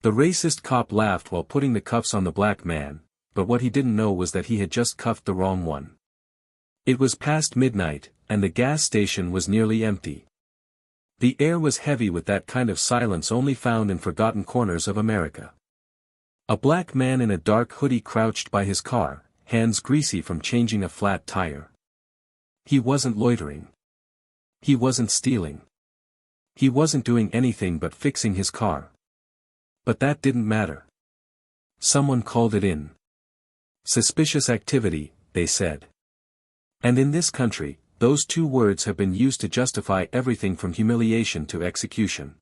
The racist cop laughed while putting the cuffs on the black man, but what he didn't know was that he had just cuffed the wrong one. It was past midnight, and the gas station was nearly empty. The air was heavy with that kind of silence only found in forgotten corners of America. A black man in a dark hoodie crouched by his car, hands greasy from changing a flat tire. He wasn't loitering. He wasn't stealing. He wasn't doing anything but fixing his car. But that didn't matter. Someone called it in. Suspicious activity, they said. And in this country, those two words have been used to justify everything from humiliation to execution.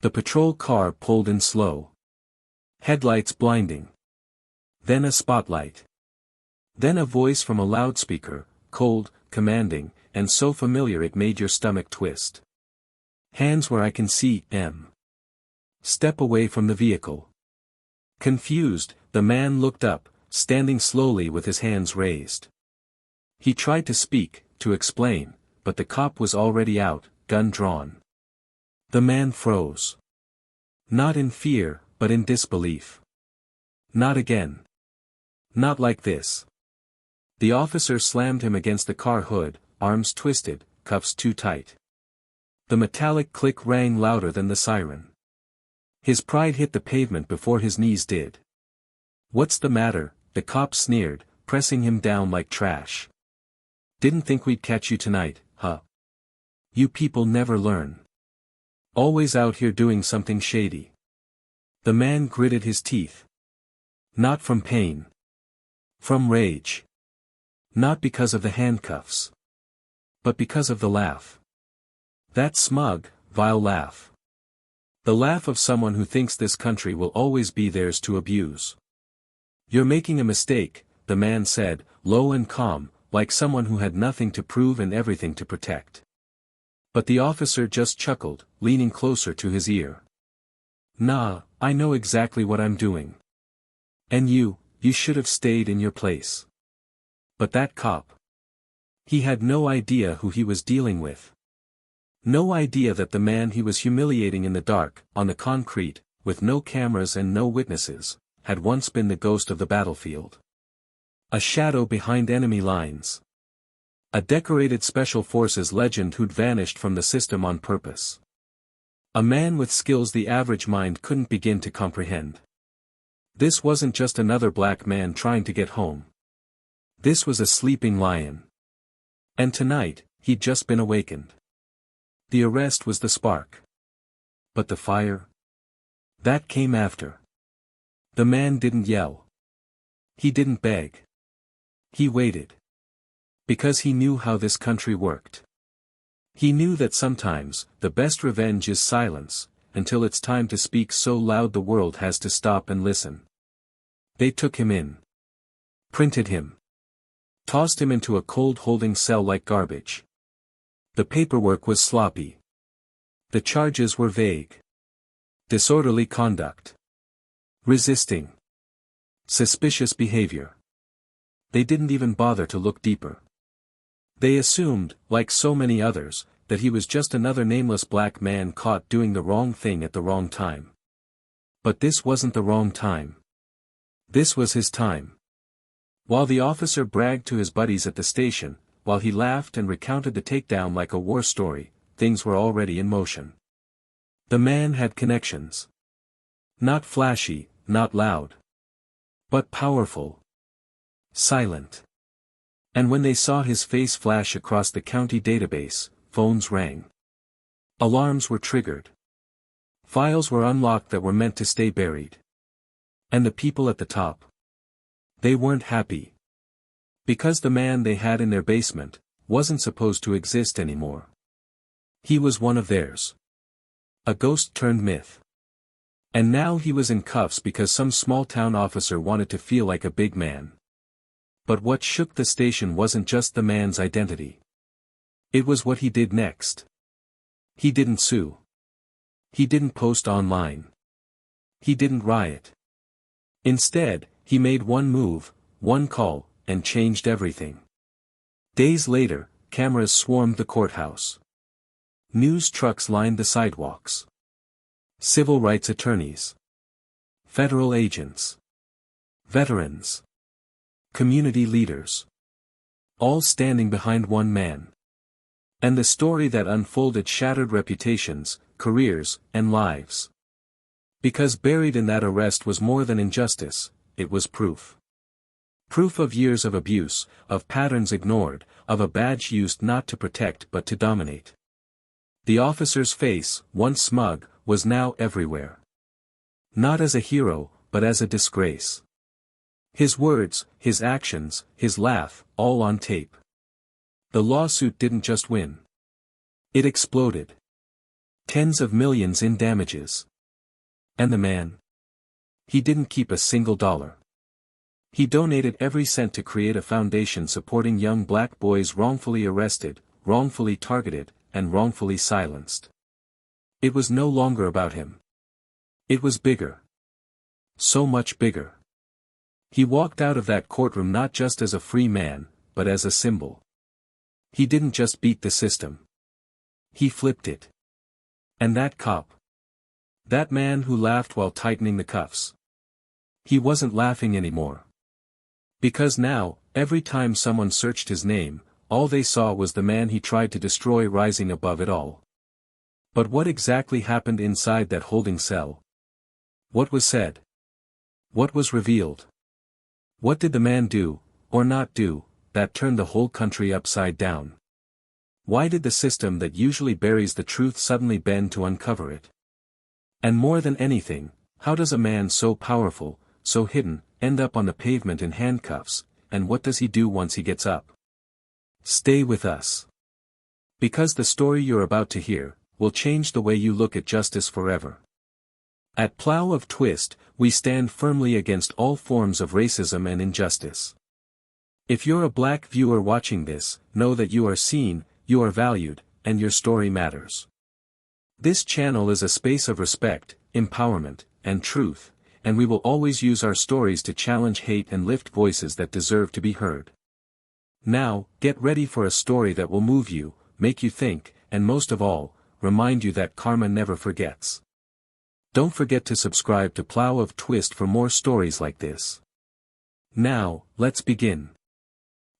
The patrol car pulled in slow. Headlights blinding. Then a spotlight. Then a voice from a loudspeaker, cold, commanding, and so familiar it made your stomach twist. Hands where I can see, M. Step away from the vehicle. Confused, the man looked up, standing slowly with his hands raised. He tried to speak, to explain, but the cop was already out, gun drawn. The man froze. Not in fear, but in disbelief. Not again. Not like this. The officer slammed him against the car hood, arms twisted, cuffs too tight. The metallic click rang louder than the siren. His pride hit the pavement before his knees did. "What's the matter?" the cop sneered, pressing him down like trash. "Didn't think we'd catch you tonight, huh? You people never learn. Always out here doing something shady." The man gritted his teeth. Not from pain. From rage. Not because of the handcuffs. But because of the laugh. That smug, vile laugh. The laugh of someone who thinks this country will always be theirs to abuse. "You're making a mistake," the man said, low and calm, like someone who had nothing to prove and everything to protect. But the officer just chuckled, leaning closer to his ear. "Nah, I know exactly what I'm doing. And you should have stayed in your place." But that cop. He had no idea who he was dealing with. No idea that the man he was humiliating in the dark, on the concrete, with no cameras and no witnesses, had once been the ghost of the battlefield. A shadow behind enemy lines. A decorated special forces legend who'd vanished from the system on purpose. A man with skills the average mind couldn't begin to comprehend. This wasn't just another black man trying to get home. This was a sleeping lion. And tonight, he'd just been awakened. The arrest was the spark. But the fire? That came after. The man didn't yell. He didn't beg. He waited. Because he knew how this country worked. He knew that sometimes, the best revenge is silence, until it's time to speak so loud the world has to stop and listen. They took him in. Printed him. Tossed him into a cold holding cell like garbage. The paperwork was sloppy. The charges were vague. Disorderly conduct. Resisting. Suspicious behavior. They didn't even bother to look deeper. They assumed, like so many others, that he was just another nameless black man caught doing the wrong thing at the wrong time. But this wasn't the wrong time. This was his time. While the officer bragged to his buddies at the station, while he laughed and recounted the takedown like a war story, things were already in motion. The man had connections. Not flashy, not loud. But powerful. Silent. And when they saw his face flash across the county database, phones rang. Alarms were triggered. Files were unlocked that were meant to stay buried. And the people at the top. They weren't happy. Because the man they had in their basement wasn't supposed to exist anymore. He was one of theirs. A ghost turned myth. And now he was in cuffs because some small-town officer wanted to feel like a big man. But what shook the station wasn't just the man's identity. It was what he did next. He didn't sue. He didn't post online. He didn't riot. Instead, he made one move, one call, and changed everything. Days later, cameras swarmed the courthouse. News trucks lined the sidewalks. Civil rights attorneys. federal agents, veterans, community leaders. All standing behind one man. And the story that unfolded shattered reputations, careers, and lives. Because buried in that arrest was more than injustice, it was proof. Proof of years of abuse, of patterns ignored, of a badge used not to protect but to dominate. The officer's face, once smug, was now everywhere. Not as a hero, but as a disgrace. His words, his actions, his laugh, all on tape. The lawsuit didn't just win. It exploded. Tens of millions in damages. And the man? He didn't keep a single dollar. He donated every cent to create a foundation supporting young black boys wrongfully arrested, wrongfully targeted, and wrongfully silenced. It was no longer about him. It was bigger. So much bigger. He walked out of that courtroom not just as a free man, but as a symbol. He didn't just beat the system. He flipped it. And that cop. That man who laughed while tightening the cuffs. He wasn't laughing anymore. Because now, every time someone searched his name, all they saw was the man he tried to destroy rising above it all. But what exactly happened inside that holding cell? What was said? What was revealed? What did the man do, or not do, that turned the whole country upside down? Why did the system that usually buries the truth suddenly bend to uncover it? And more than anything, how does a man so powerful, so hidden, end up on the pavement in handcuffs, and what does he do once he gets up? Stay with us. Because the story you're about to hear, will change the way you look at justice forever. At Plow of Twist, we stand firmly against all forms of racism and injustice. If you're a black viewer watching this, know that you are seen, you are valued, and your story matters. This channel is a space of respect, empowerment, and truth, and we will always use our stories to challenge hate and lift voices that deserve to be heard. Now, get ready for a story that will move you, make you think, and most of all, remind you that karma never forgets. Don't forget to subscribe to Plow of Twist for more stories like this. Now, let's begin.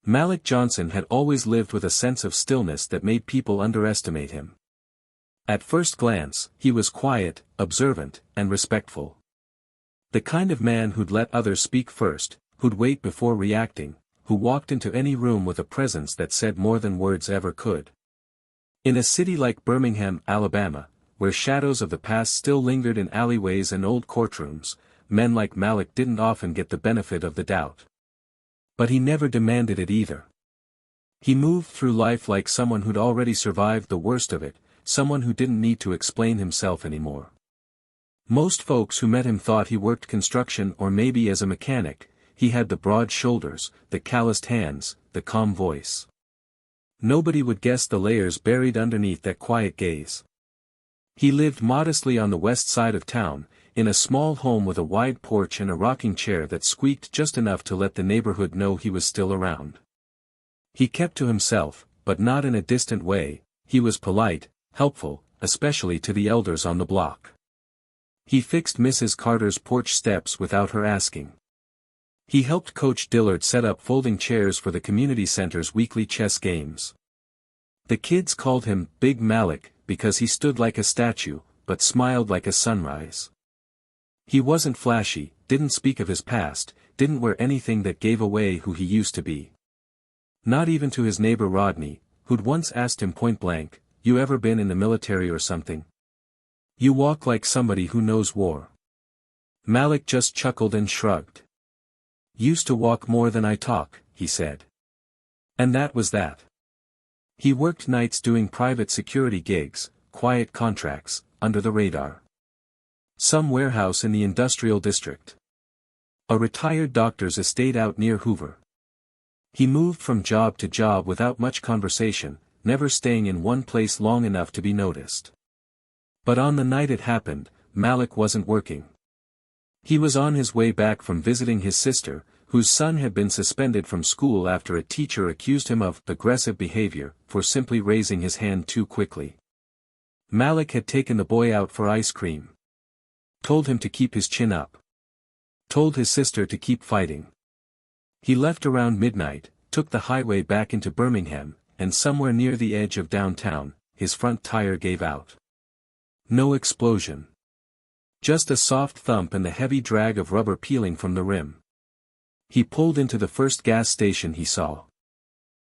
Malik Johnson had always lived with a sense of stillness that made people underestimate him. At first glance, he was quiet, observant, and respectful. The kind of man who'd let others speak first, who'd wait before reacting, who walked into any room with a presence that said more than words ever could. In a city like Birmingham, Alabama, where shadows of the past still lingered in alleyways and old courtrooms, men like Malik didn't often get the benefit of the doubt. But he never demanded it either. He moved through life like someone who'd already survived the worst of it, someone who didn't need to explain himself anymore. Most folks who met him thought he worked construction or maybe as a mechanic. He had the broad shoulders, the calloused hands, the calm voice. Nobody would guess the layers buried underneath that quiet gaze. He lived modestly on the west side of town, in a small home with a wide porch and a rocking chair that squeaked just enough to let the neighborhood know he was still around. He kept to himself, but not in a distant way. He was polite, helpful, especially to the elders on the block. He fixed Mrs. Carter's porch steps without her asking. He helped Coach Dillard set up folding chairs for the community center's weekly chess games. The kids called him Big Malik, because he stood like a statue, but smiled like a sunrise. He wasn't flashy, didn't speak of his past, didn't wear anything that gave away who he used to be. Not even to his neighbor Rodney, who'd once asked him point blank, "You ever been in the military or something? You walk like somebody who knows war." Malik just chuckled and shrugged. "Used to walk more than I talk," he said. And that was that. He worked nights doing private security gigs, quiet contracts, under the radar. Some warehouse in the industrial district. A retired doctor's estate out near Hoover. He moved from job to job without much conversation, never staying in one place long enough to be noticed. But on the night it happened, Malik wasn't working. He was on his way back from visiting his sister, whose son had been suspended from school after a teacher accused him of aggressive behavior for simply raising his hand too quickly. Malik had taken the boy out for ice cream. Told him to keep his chin up. Told his sister to keep fighting. He left around midnight, took the highway back into Birmingham, and somewhere near the edge of downtown, his front tire gave out. No explosion. Just a soft thump and the heavy drag of rubber peeling from the rim. He pulled into the first gas station he saw.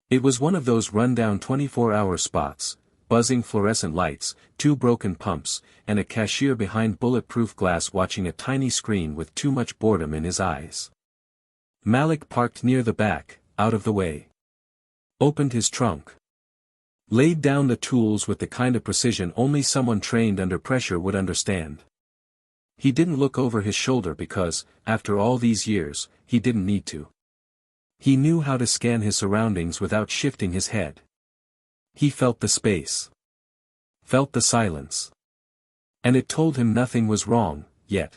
It was one of those rundown 24-hour spots, buzzing fluorescent lights, 2 broken pumps, and a cashier behind bulletproof glass watching a tiny screen with too much boredom in his eyes. Malik parked near the back, out of the way. Opened his trunk. Laid down the tools with the kind of precision only someone trained under pressure would understand. He didn't look over his shoulder because, after all these years, he didn't need to. He knew how to scan his surroundings without shifting his head. He felt the space. Felt the silence. And it told him nothing was wrong, yet.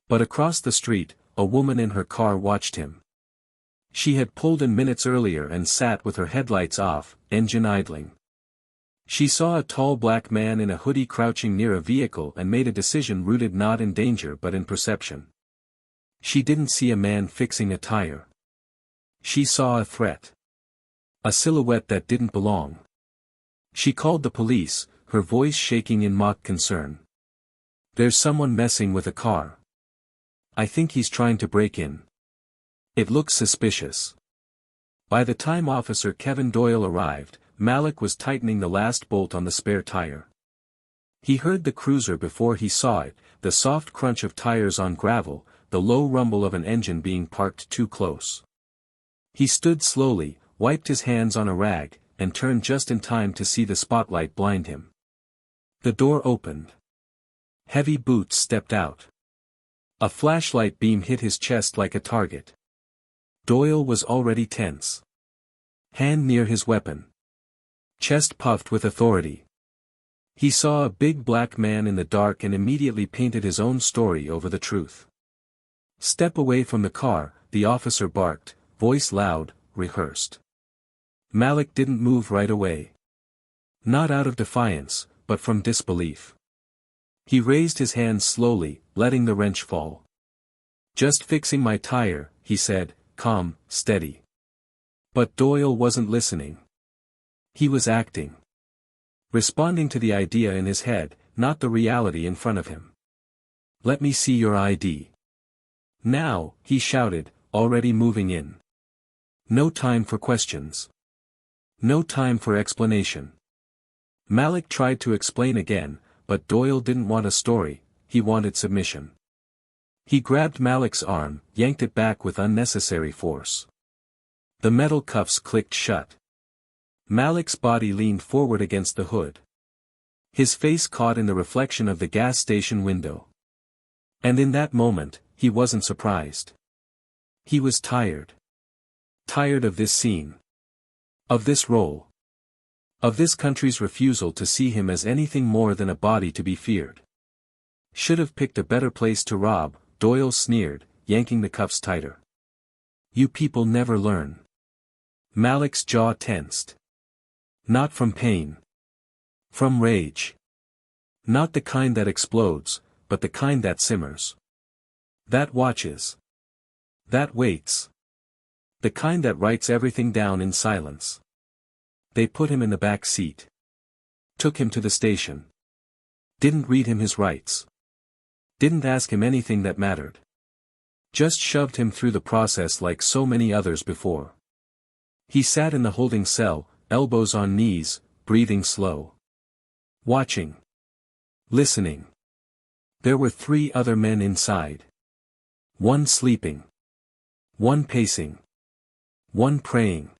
But across the street, a woman in her car watched him. She had pulled in minutes earlier and sat with her headlights off, engine idling. She saw a tall black man in a hoodie crouching near a vehicle and made a decision rooted not in danger but in perception. She didn't see a man fixing a tire. She saw a threat. A silhouette that didn't belong. She called the police, her voice shaking in mock concern. "There's someone messing with a car. I think he's trying to break in. It looks suspicious." By the time Officer Kevin Doyle arrived, Malik was tightening the last bolt on the spare tire. He heard the cruiser before he saw it, the soft crunch of tires on gravel, the low rumble of an engine being parked too close. He stood slowly, wiped his hands on a rag, and turned just in time to see the spotlight blind him. The door opened. Heavy boots stepped out. A flashlight beam hit his chest like a target. Doyle was already tense. Hand near his weapon. Chest puffed with authority. He saw a big black man in the dark and immediately painted his own story over the truth. "Step away from the car," the officer barked, voice loud, rehearsed. Malik didn't move right away. Not out of defiance, but from disbelief. He raised his hands slowly, letting the wrench fall. "Just fixing my tire," he said, calm, steady. But Doyle wasn't listening. He was acting. Responding to the idea in his head, not the reality in front of him. "Let me see your ID. Now," he shouted, already moving in. No time for questions. No time for explanation. Malik tried to explain again, but Doyle didn't want a story, he wanted submission. He grabbed Malik's arm, yanked it back with unnecessary force. The metal cuffs clicked shut. Malik's body leaned forward against the hood. His face caught in the reflection of the gas station window. And in that moment, he wasn't surprised. He was tired. Tired of this scene. Of this role. Of this country's refusal to see him as anything more than a body to be feared. "Should have picked a better place to rob," Doyle sneered, yanking the cuffs tighter. "You people never learn." Malik's jaw tensed. Not from pain. From rage. Not the kind that explodes, but the kind that simmers. That watches. That waits. The kind that writes everything down in silence. They put him in the back seat. Took him to the station. Didn't read him his rights. Didn't ask him anything that mattered. Just shoved him through the process like so many others before. He sat in the holding cell, elbows on knees, breathing slow. Watching. Listening. There were 3 other men inside. One sleeping. One pacing. One praying.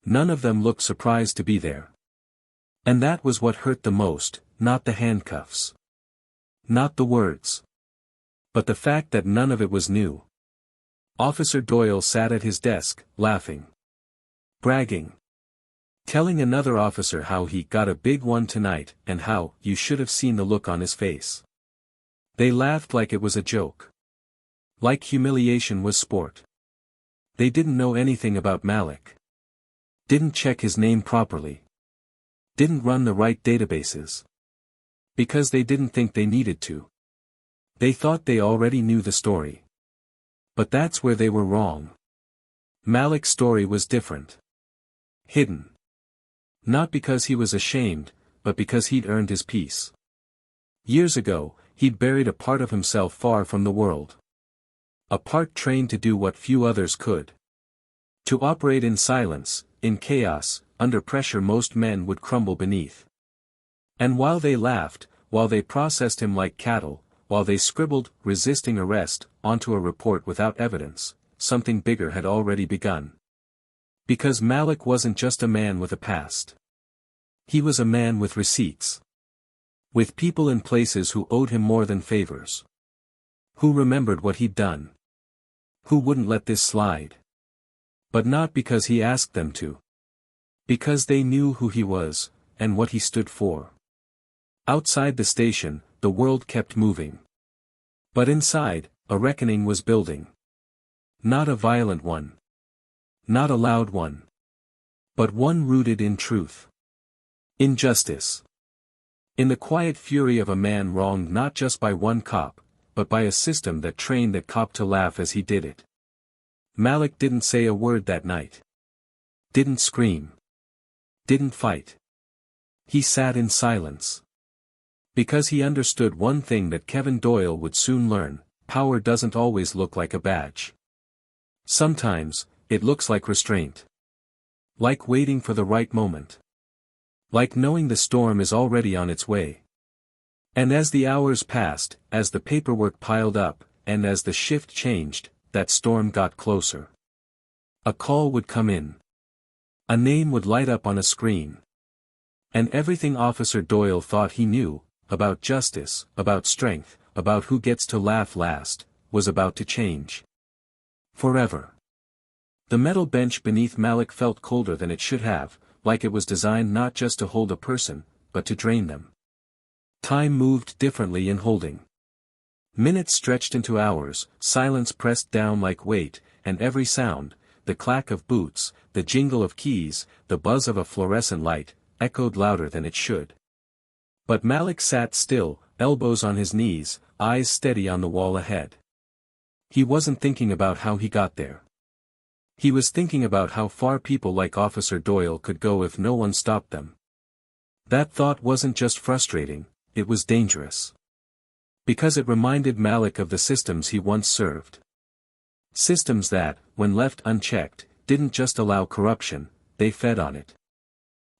None of them looked surprised to be there. And that was what hurt the most, not the handcuffs. Not the words. But the fact that none of it was new. Officer Doyle sat at his desk, laughing. Bragging. Telling another officer how he got a big one tonight, and how, you should have seen the look on his face. They laughed like it was a joke. Like humiliation was sport. They didn't know anything about Malik. Didn't check his name properly. Didn't run the right databases. Because they didn't think they needed to. They thought they already knew the story. But that's where they were wrong. Malik's story was different. Hidden. Not because he was ashamed, but because he'd earned his peace. Years ago, he'd buried a part of himself far from the world. A part trained to do what few others could. To operate in silence, in chaos, under pressure most men would crumble beneath. And while they laughed, while they processed him like cattle, while they scribbled, resisting arrest, onto a report without evidence, something bigger had already begun. Because Malik wasn't just a man with a past. He was a man with receipts. With people and places who owed him more than favors. Who remembered what he'd done. Who wouldn't let this slide. But not because he asked them to. Because they knew who he was, and what he stood for. Outside the station, the world kept moving. But inside, a reckoning was building. Not a violent one. Not a loud one. But one rooted in truth. In justice. In the quiet fury of a man wronged not just by one cop, but by a system that trained that cop to laugh as he did it. Malik didn't say a word that night. Didn't scream. Didn't fight. He sat in silence. Because he understood one thing that Kevin Doyle would soon learn: power doesn't always look like a badge. Sometimes, it looks like restraint. Like waiting for the right moment. Like knowing the storm is already on its way. And as the hours passed, as the paperwork piled up, and as the shift changed, that storm got closer. A call would come in. A name would light up on a screen. And everything Officer Doyle thought he knew, about justice, about strength, about who gets to laugh last, was about to change. Forever. The metal bench beneath Malik felt colder than it should have, like it was designed not just to hold a person, but to drain them. Time moved differently in holding. Minutes stretched into hours, silence pressed down like weight, and every sound, the clack of boots, the jingle of keys, the buzz of a fluorescent light, echoed louder than it should. But Malik sat still, elbows on his knees, eyes steady on the wall ahead. He wasn't thinking about how he got there. He was thinking about how far people like Officer Doyle could go if no one stopped them. That thought wasn't just frustrating, it was dangerous. Because it reminded Malik of the systems he once served. Systems that, when left unchecked, didn't just allow corruption, they fed on it.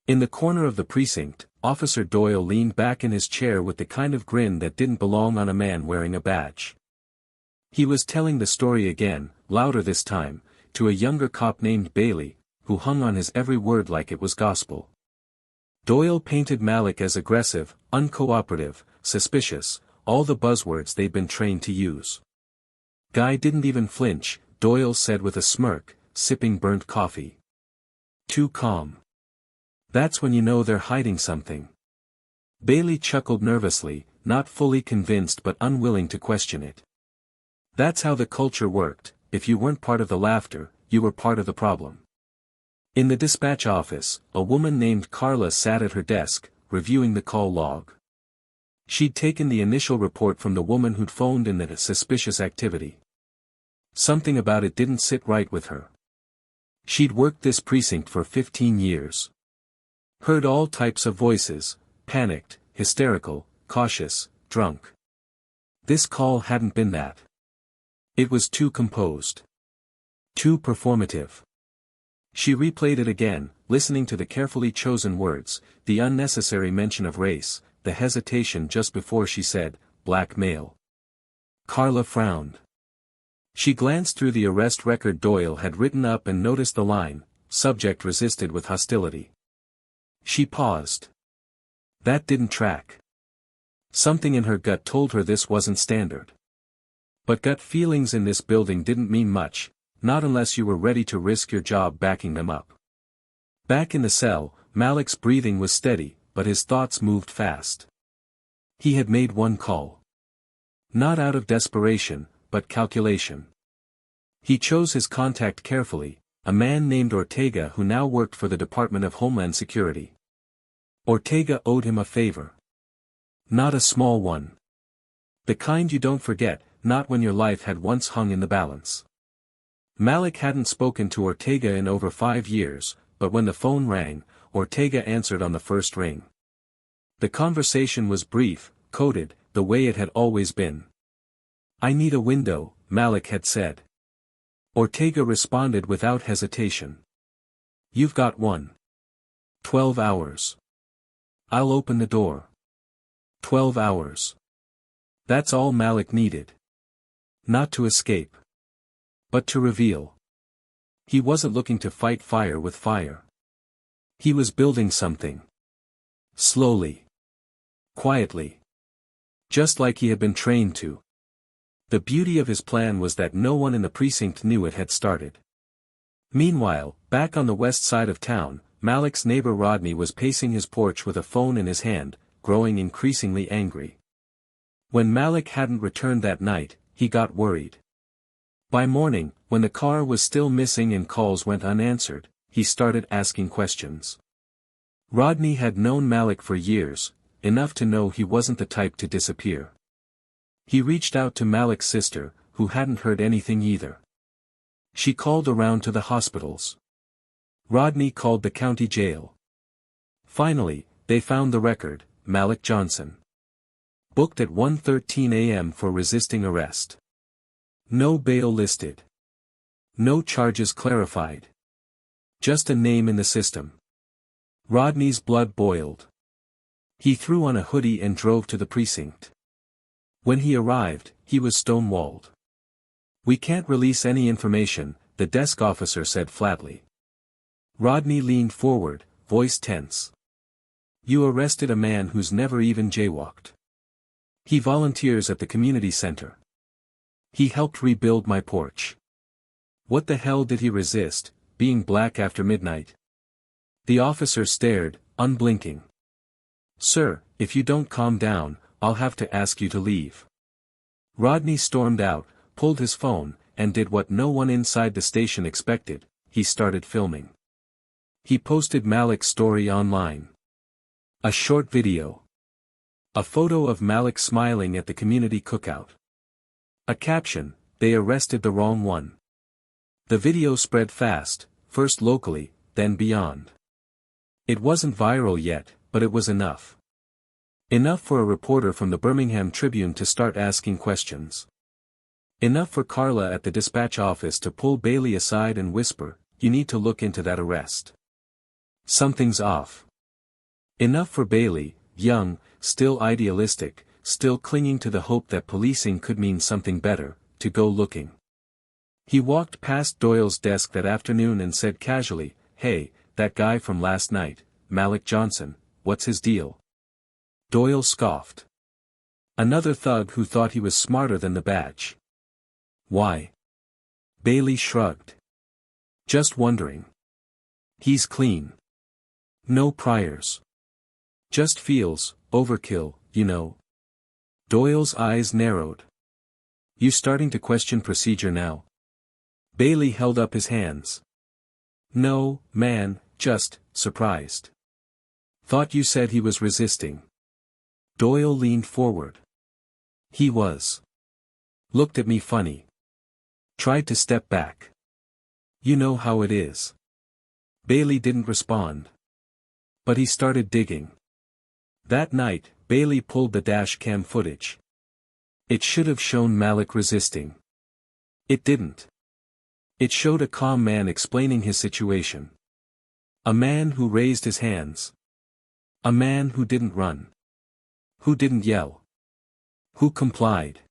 In the corner of the precinct, Officer Doyle leaned back in his chair with the kind of grin that didn't belong on a man wearing a badge. He was telling the story again, louder this time, to a younger cop named Bailey, who hung on his every word like it was gospel. Doyle painted Malik as aggressive, uncooperative, suspicious, all the buzzwords they'd been trained to use. Guy didn't even flinch, Doyle said with a smirk, sipping burnt coffee. Too calm. That's when you know they're hiding something. Bailey chuckled nervously, not fully convinced but unwilling to question it. That's how the culture worked: if you weren't part of the laughter, you were part of the problem. In the dispatch office, a woman named Carla sat at her desk, reviewing the call log. She'd taken the initial report from the woman who'd phoned in the suspicious activity. Something about it didn't sit right with her. She'd worked this precinct for 15 years. Heard all types of voices, panicked, hysterical, cautious, drunk. This call hadn't been that. It was too composed. Too performative. She replayed it again, listening to the carefully chosen words, the unnecessary mention of race, the hesitation just before she said, "black male." Carla frowned. She glanced through the arrest record Doyle had written up and noticed the line, "Subject resisted with hostility." She paused. That didn't track. Something in her gut told her this wasn't standard. But gut feelings in this building didn't mean much, not unless you were ready to risk your job backing them up. Back in the cell, Malik's breathing was steady, but his thoughts moved fast. He had made one call. Not out of desperation, but calculation. He chose his contact carefully, a man named Ortega who now worked for the Department of Homeland Security. Ortega owed him a favor. Not a small one. The kind you don't forget, not when your life had once hung in the balance. Malik hadn't spoken to Ortega in over 5 years, but when the phone rang, Ortega answered on the first ring. The conversation was brief, coded, the way it had always been. "I need a window," Malik had said. Ortega responded without hesitation. "You've got one. 12 hours. I'll open the door." 12 hours. That's all Malik needed. Not to escape, but to reveal. He wasn't looking to fight fire with fire. He was building something. Slowly. Quietly. Just like he had been trained to. The beauty of his plan was that no one in the precinct knew it had started. Meanwhile, back on the west side of town, Malik's neighbor Rodney was pacing his porch with a phone in his hand, growing increasingly angry. When Malik hadn't returned that night, he got worried. By morning, when the car was still missing and calls went unanswered, he started asking questions. Rodney had known Malik for years, enough to know he wasn't the type to disappear. He reached out to Malik's sister, who hadn't heard anything either. She called around to the hospitals. Rodney called the county jail. Finally, they found the record, Malik Johnson. Booked at 1:13 a.m. for resisting arrest. No bail listed. No charges clarified. Just a name in the system. Rodney's blood boiled. He threw on a hoodie and drove to the precinct. When he arrived, he was stonewalled. "We can't release any information," the desk officer said flatly. Rodney leaned forward, voice tense. "You arrested a man who's never even jaywalked. He volunteers at the community center. He helped rebuild my porch. What the hell did he resist, being black after midnight?" The officer stared, unblinking. "Sir, if you don't calm down, I'll have to ask you to leave." Rodney stormed out, pulled his phone, and did what no one inside the station expected: he started filming. He posted Malik's story online. A short video. A photo of Malik smiling at the community cookout. A caption: "They arrested the wrong one." The video spread fast, first locally, then beyond. It wasn't viral yet, but it was enough. Enough for a reporter from the Birmingham Tribune to start asking questions. Enough for Carla at the dispatch office to pull Bailey aside and whisper, "You need to look into that arrest. Something's off." Enough for Bailey, young, still idealistic, still clinging to the hope that policing could mean something better, to go looking. He walked past Doyle's desk that afternoon and said casually, "Hey, that guy from last night, Malik Johnson, what's his deal?" Doyle scoffed. Another thug who thought he was smarter than the badge. "Why?" Bailey shrugged. "Just wondering. He's clean. No priors. Just feels, overkill, you know." Doyle's eyes narrowed. "You starting to question procedure now?" Bailey held up his hands. "No, man, just, surprised. Thought you said he was resisting." Doyle leaned forward. "He was. Looked at me funny. Tried to step back. You know how it is." Bailey didn't respond. But he started digging. That night, Bailey pulled the dash cam footage. It should have shown Malik resisting. It didn't. It showed a calm man explaining his situation. A man who raised his hands. A man who didn't run. Who didn't yell. Who complied.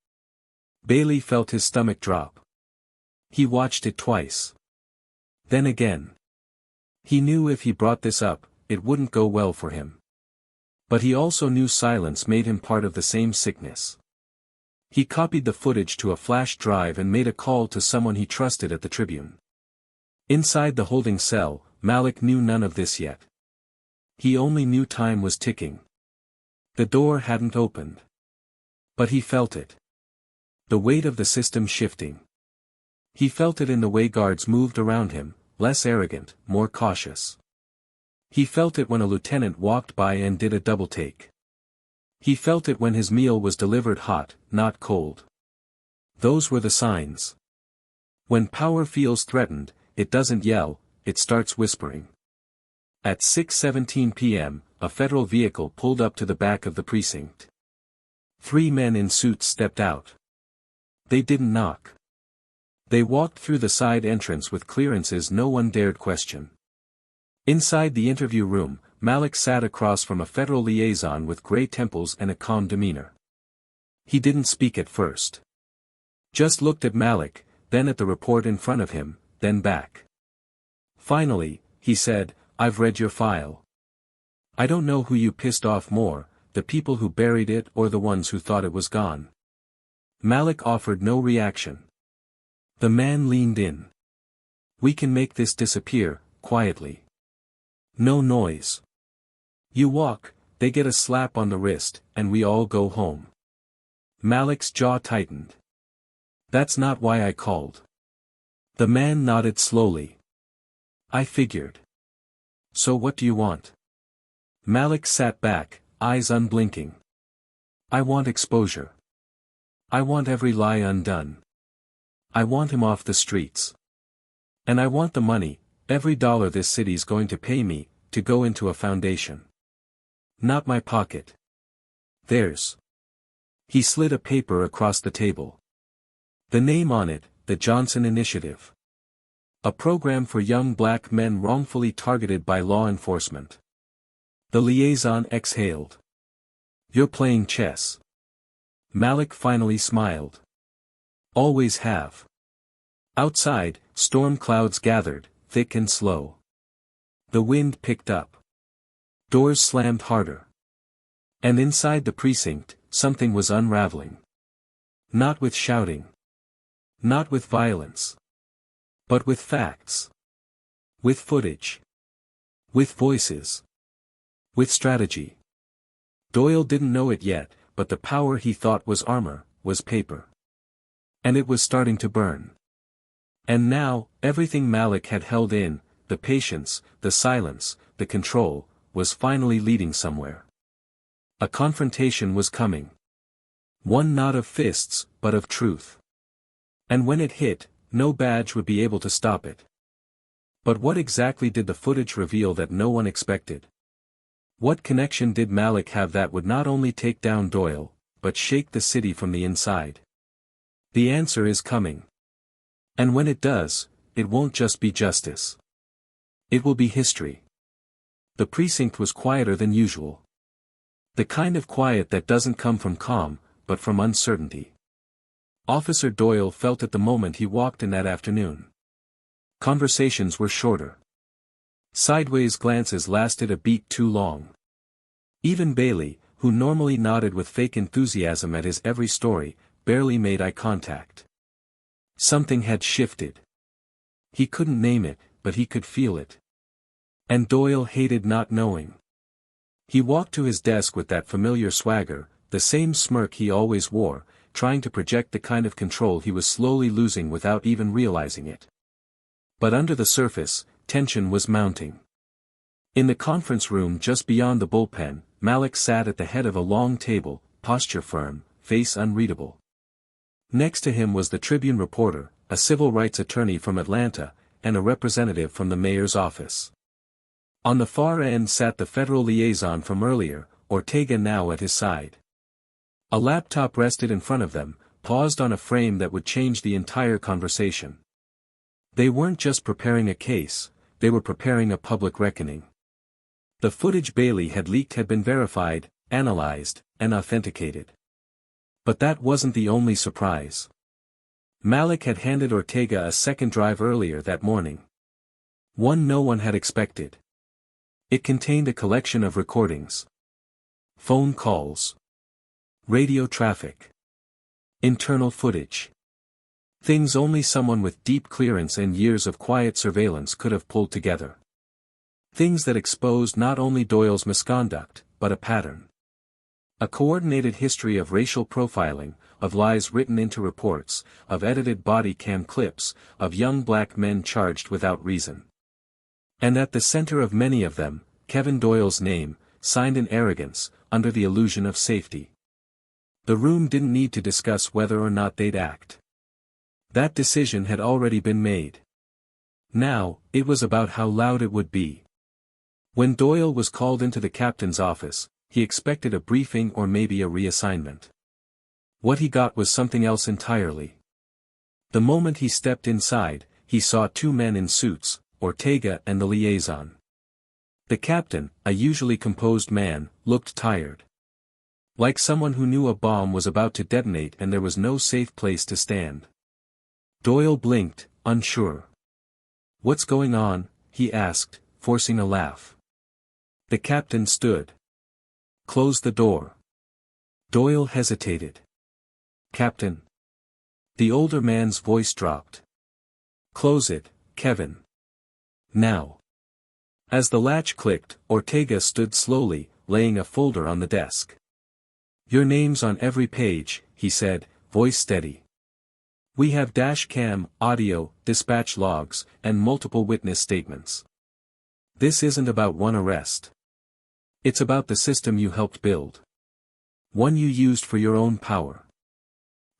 Bailey felt his stomach drop. He watched it twice. Then again. He knew if he brought this up, it wouldn't go well for him. But he also knew silence made him part of the same sickness. He copied the footage to a flash drive and made a call to someone he trusted at the Tribune. Inside the holding cell, Malik knew none of this yet. He only knew time was ticking. The door hadn't opened. But he felt it. The weight of the system shifting. He felt it in the way guards moved around him, less arrogant, more cautious. He felt it when a lieutenant walked by and did a double take. He felt it when his meal was delivered hot, not cold. Those were the signs. When power feels threatened, it doesn't yell, it starts whispering. At 6:17 p.m., a federal vehicle pulled up to the back of the precinct. 3 men in suits stepped out. They didn't knock. They walked through the side entrance with clearances no one dared question. Inside the interview room, Malik sat across from a federal liaison with gray temples and a calm demeanor. He didn't speak at first. Just looked at Malik, then at the report in front of him, then back. Finally, he said, "I've read your file. I don't know who you pissed off more, the people who buried it or the ones who thought it was gone." Malik offered no reaction. The man leaned in. "We can make this disappear, quietly. No noise. You walk, they get a slap on the wrist, and we all go home." Malik's jaw tightened. "That's not why I called." The man nodded slowly. "I figured. So what do you want?" Malik sat back, eyes unblinking. "I want exposure. I want every lie undone. I want him off the streets. And I want the money, every dollar this city's going to pay me, to go into a foundation. Not my pocket. Theirs." He slid a paper across the table. The name on it, the Johnson Initiative. A program for young black men wrongfully targeted by law enforcement. The liaison exhaled. "You're playing chess." Malik finally smiled. "Always have." Outside, storm clouds gathered, thick and slow. The wind picked up. Doors slammed harder. And inside the precinct, something was unraveling. Not with shouting. Not with violence. But with facts. With footage. With voices. With strategy. Doyle didn't know it yet, but the power he thought was armor, was paper. And it was starting to burn. And now, everything Malik had held in, the patience, the silence, the control, was finally leading somewhere. A confrontation was coming. One not of fists, but of truth. And when it hit, no badge would be able to stop it. But what exactly did the footage reveal that no one expected? What connection did Malik have that would not only take down Doyle, but shake the city from the inside? The answer is coming. And when it does, it won't just be justice. It will be history. The precinct was quieter than usual. The kind of quiet that doesn't come from calm, but from uncertainty. Officer Doyle felt it the moment he walked in that afternoon. Conversations were shorter. Sideways glances lasted a beat too long. Even Bailey, who normally nodded with fake enthusiasm at his every story, barely made eye contact. Something had shifted. He couldn't name it, but he could feel it. And Doyle hated not knowing. He walked to his desk with that familiar swagger, the same smirk he always wore, trying to project the kind of control he was slowly losing without even realizing it. But under the surface, tension was mounting. In the conference room just beyond the bullpen, Malik sat at the head of a long table, posture firm, face unreadable. Next to him was the Tribune reporter, a civil rights attorney from Atlanta, and a representative from the mayor's office. On the far end sat the federal liaison from earlier, Ortega now at his side. A laptop rested in front of them, paused on a frame that would change the entire conversation. They weren't just preparing a case, they were preparing a public reckoning. The footage Bailey had leaked had been verified, analyzed, and authenticated. But that wasn't the only surprise. Malik had handed Ortega a second drive earlier that morning. One no one had expected. It contained a collection of recordings. Phone calls. Radio traffic. Internal footage. Things only someone with deep clearance and years of quiet surveillance could have pulled together. Things that exposed not only Doyle's misconduct, but a pattern. A coordinated history of racial profiling, of lies written into reports, of edited body cam clips, of young black men charged without reason. And at the center of many of them, Kevin Doyle's name, signed in arrogance, under the illusion of safety. The room didn't need to discuss whether or not they'd act. That decision had already been made. Now, it was about how loud it would be. When Doyle was called into the captain's office, he expected a briefing or maybe a reassignment. What he got was something else entirely. The moment he stepped inside, he saw two men in suits, Ortega and the liaison. The captain, a usually composed man, looked tired. Like someone who knew a bomb was about to detonate and there was no safe place to stand. Doyle blinked, unsure. "What's going on?" he asked, forcing a laugh. The captain stood. "Close the door." Doyle hesitated. "Captain." The older man's voice dropped. "Close it, Kevin. Now." As the latch clicked, Ortega stood slowly, laying a folder on the desk. "Your name's on every page," he said, voice steady. "We have dash cam, audio, dispatch logs, and multiple witness statements. This isn't about one arrest. It's about the system you helped build. One you used for your own power."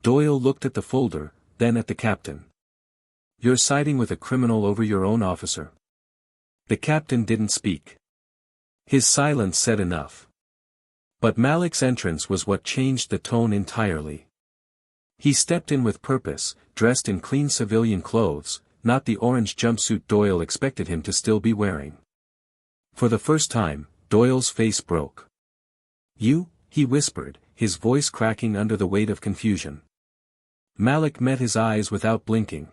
Doyle looked at the folder, then at the captain. "You're siding with a criminal over your own officer." The captain didn't speak. His silence said enough. But Malik's entrance was what changed the tone entirely. He stepped in with purpose, dressed in clean civilian clothes, not the orange jumpsuit Doyle expected him to still be wearing. For the first time, Doyle's face broke. "You?" he whispered, his voice cracking under the weight of confusion. Malik met his eyes without blinking.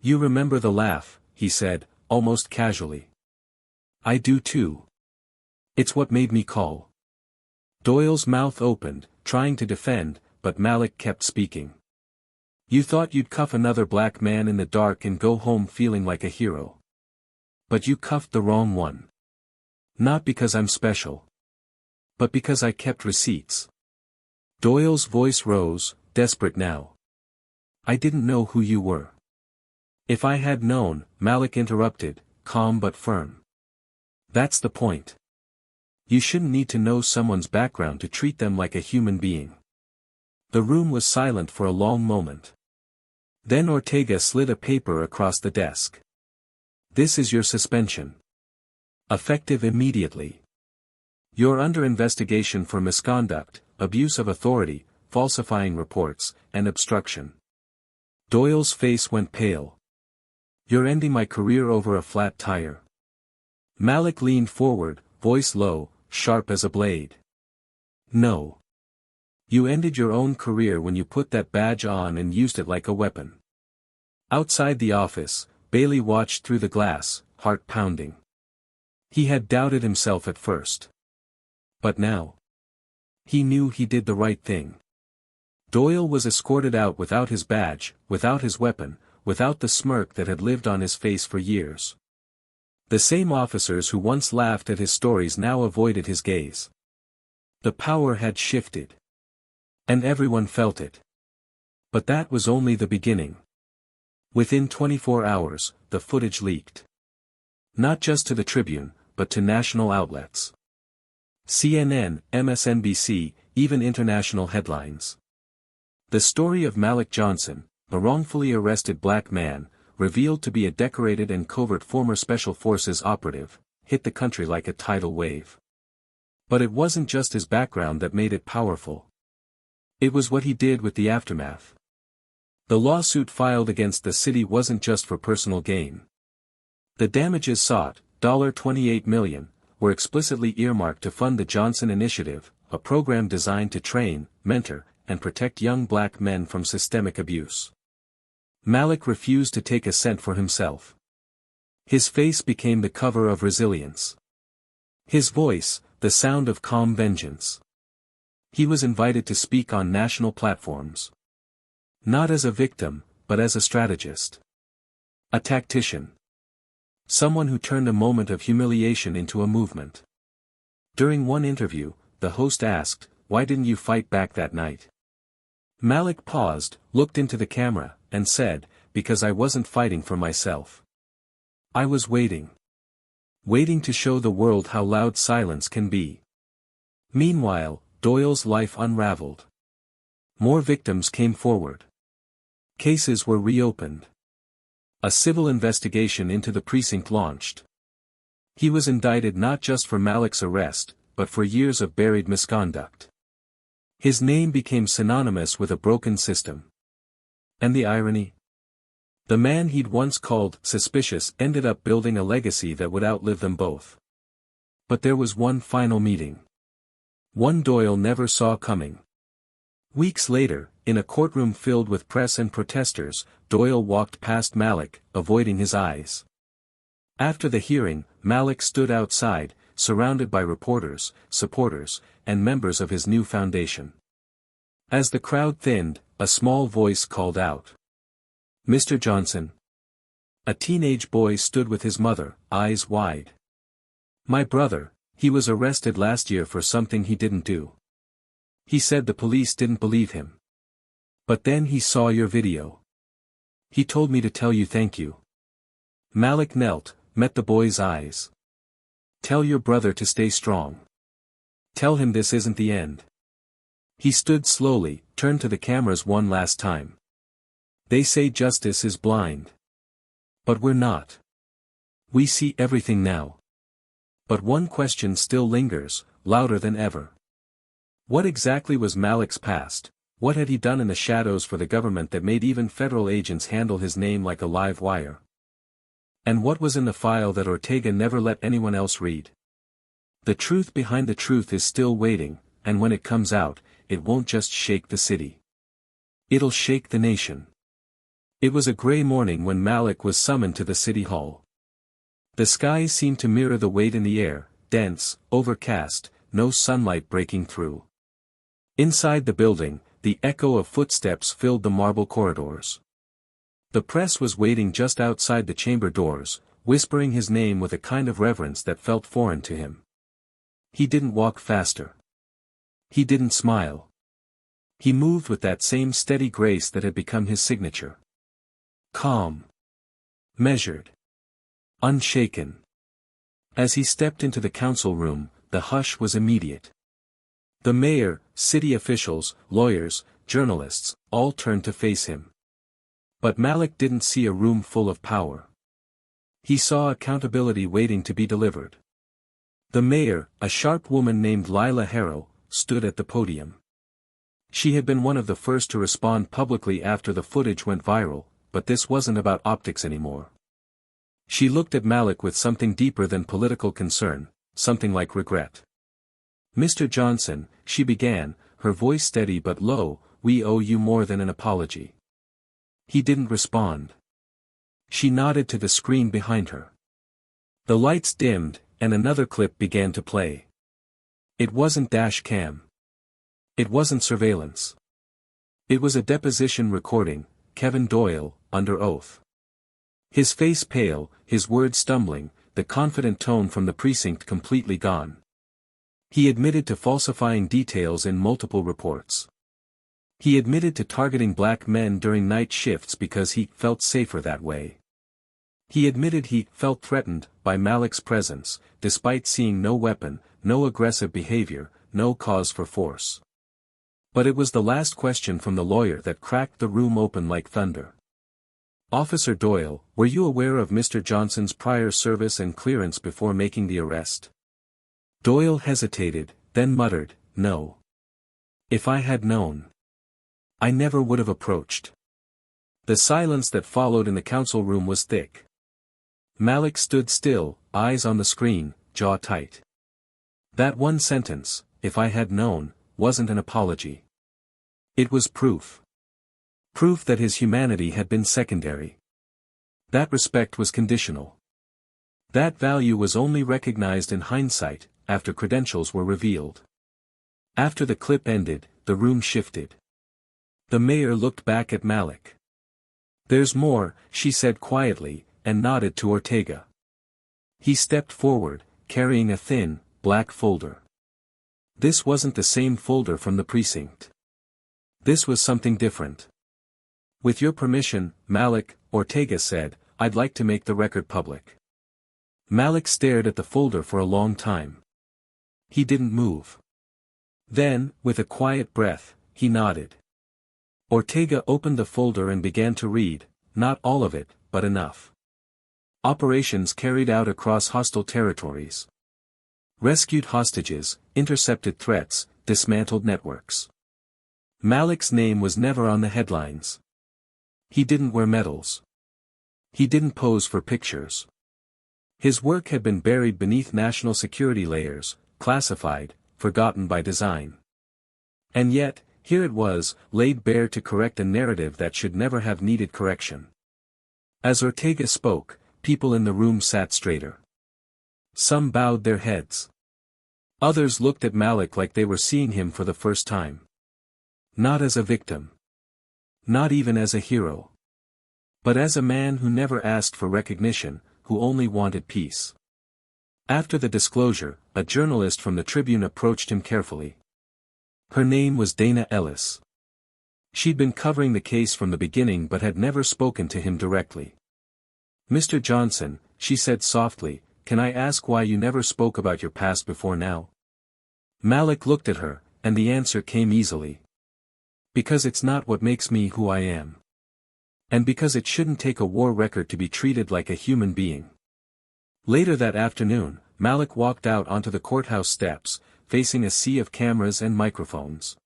"You remember the laugh," he said, almost casually. "I do too. It's what made me call." Doyle's mouth opened, trying to defend, but Malik kept speaking. "You thought you'd cuff another black man in the dark and go home feeling like a hero. But you cuffed the wrong one. Not because I'm special. But because I kept receipts." Doyle's voice rose, desperate now. "I didn't know who you were." "If I had known," Malik interrupted, calm but firm. "That's the point. You shouldn't need to know someone's background to treat them like a human being." The room was silent for a long moment. Then Ortega slid a paper across the desk. "This is your suspension. Effective immediately. You're under investigation for misconduct, abuse of authority, falsifying reports, and obstruction." Doyle's face went pale. "You're ending my career over a flat tire." Malik leaned forward, voice low, sharp as a blade. "No. You ended your own career when you put that badge on and used it like a weapon." Outside the office, Bailey watched through the glass, heart pounding. He had doubted himself at first. But now, he knew he did the right thing. Doyle was escorted out without his badge, without his weapon, without the smirk that had lived on his face for years. The same officers who once laughed at his stories now avoided his gaze. The power had shifted. And everyone felt it. But that was only the beginning. Within 24 hours, the footage leaked. Not just to the Tribune, but to national outlets. CNN, MSNBC, even international headlines. The story of Malik Johnson, a wrongfully arrested black man, revealed to be a decorated and covert former Special Forces operative, hit the country like a tidal wave. But it wasn't just his background that made it powerful. It was what he did with the aftermath. The lawsuit filed against the city wasn't just for personal gain. The damages sought, $28 million, were explicitly earmarked to fund the Johnson Initiative, a program designed to train, mentor, and protect young black men from systemic abuse. Malik refused to take a cent for himself. His face became the cover of Resilience. His voice, the sound of calm vengeance. He was invited to speak on national platforms. Not as a victim, but as a strategist. A tactician. Someone who turned a moment of humiliation into a movement. During one interview, the host asked, "Why didn't you fight back that night?" Malik paused, looked into the camera, and said, "Because I wasn't fighting for myself. I was waiting. Waiting to show the world how loud silence can be." Meanwhile, Doyle's life unraveled. More victims came forward. Cases were reopened. A civil investigation into the precinct launched. He was indicted not just for Malik's arrest, but for years of buried misconduct. His name became synonymous with a broken system. And the irony? The man he'd once called suspicious ended up building a legacy that would outlive them both. But there was one final meeting. One Doyle never saw coming. Weeks later, in a courtroom filled with press and protesters, Doyle walked past Malik, avoiding his eyes. After the hearing, Malik stood outside, surrounded by reporters, supporters, and members of his new foundation. As the crowd thinned, a small voice called out. "Mr. Johnson." A teenage boy stood with his mother, eyes wide. "My brother, he was arrested last year for something he didn't do. He said the police didn't believe him. But then he saw your video. He told me to tell you thank you." Malik knelt, met the boy's eyes. "Tell your brother to stay strong. Tell him this isn't the end." He stood slowly, turned to the cameras one last time. "They say justice is blind. But we're not. We see everything now. But one question still lingers, louder than ever. What exactly was Malik's past? What had he done in the shadows for the government that made even federal agents handle his name like a live wire? And what was in the file that Ortega never let anyone else read? The truth behind the truth is still waiting, and when it comes out, it won't just shake the city. It'll shake the nation. It was a gray morning when Malik was summoned to the city hall. The skies seemed to mirror the weight in the air, dense, overcast, no sunlight breaking through. Inside the building, the echo of footsteps filled the marble corridors. The press was waiting just outside the chamber doors, whispering his name with a kind of reverence that felt foreign to him. He didn't walk faster. He didn't smile. He moved with that same steady grace that had become his signature. Calm. Measured. Unshaken. As he stepped into the council room, the hush was immediate. The mayor, city officials, lawyers, journalists, all turned to face him. But Malik didn't see a room full of power. He saw accountability waiting to be delivered. The mayor, a sharp woman named Lila Harrow, stood at the podium. She had been one of the first to respond publicly after the footage went viral, but this wasn't about optics anymore. She looked at Malik with something deeper than political concern, something like regret. "Mr. Johnson," she began, her voice steady but low, "we owe you more than an apology." He didn't respond. She nodded to the screen behind her. The lights dimmed, and another clip began to play. It wasn't dash cam. It wasn't surveillance. It was a deposition recording, Kevin Doyle, under oath. His face pale, his words stumbling, the confident tone from the precinct completely gone. He admitted to falsifying details in multiple reports. He admitted to targeting black men during night shifts because he felt safer that way. He admitted he felt threatened by Malik's presence, despite seeing no weapon, no aggressive behavior, no cause for force. But it was the last question from the lawyer that cracked the room open like thunder. "Officer Doyle, were you aware of Mr. Johnson's prior service and clearance before making the arrest?" Doyle hesitated, then muttered, "No. If I had known, I never would have approached." The silence that followed in the council room was thick. Malik stood still, eyes on the screen, jaw tight. That one sentence, "if I had known," wasn't an apology. It was proof. Proof that his humanity had been secondary. That respect was conditional. That value was only recognized in hindsight, after credentials were revealed. After the clip ended, the room shifted. The mayor looked back at Malik. "There's more," she said quietly, and nodded to Ortega. He stepped forward, carrying a thin, black folder. This wasn't the same folder from the precinct. This was something different. "With your permission, Malik," Ortega said, "I'd like to make the record public." Malik stared at the folder for a long time. He didn't move. Then, with a quiet breath, he nodded. Ortega opened the folder and began to read, not all of it, but enough. Operations carried out across hostile territories. Rescued hostages, intercepted threats, dismantled networks. Malik's name was never on the headlines. He didn't wear medals. He didn't pose for pictures. His work had been buried beneath national security layers, classified, forgotten by design. And yet, here it was, laid bare to correct a narrative that should never have needed correction. As Ortega spoke, people in the room sat straighter. Some bowed their heads. Others looked at Malik like they were seeing him for the first time. Not as a victim. Not even as a hero. But as a man who never asked for recognition, who only wanted peace. After the disclosure, a journalist from the Tribune approached him carefully. Her name was Dana Ellis. She'd been covering the case from the beginning but had never spoken to him directly. "Mr. Johnson," she said softly, "can I ask why you never spoke about your past before now?" Malik looked at her, and the answer came easily. "Because it's not what makes me who I am. And because it shouldn't take a war record to be treated like a human being." Later that afternoon, Malik walked out onto the courthouse steps, facing a sea of cameras and microphones.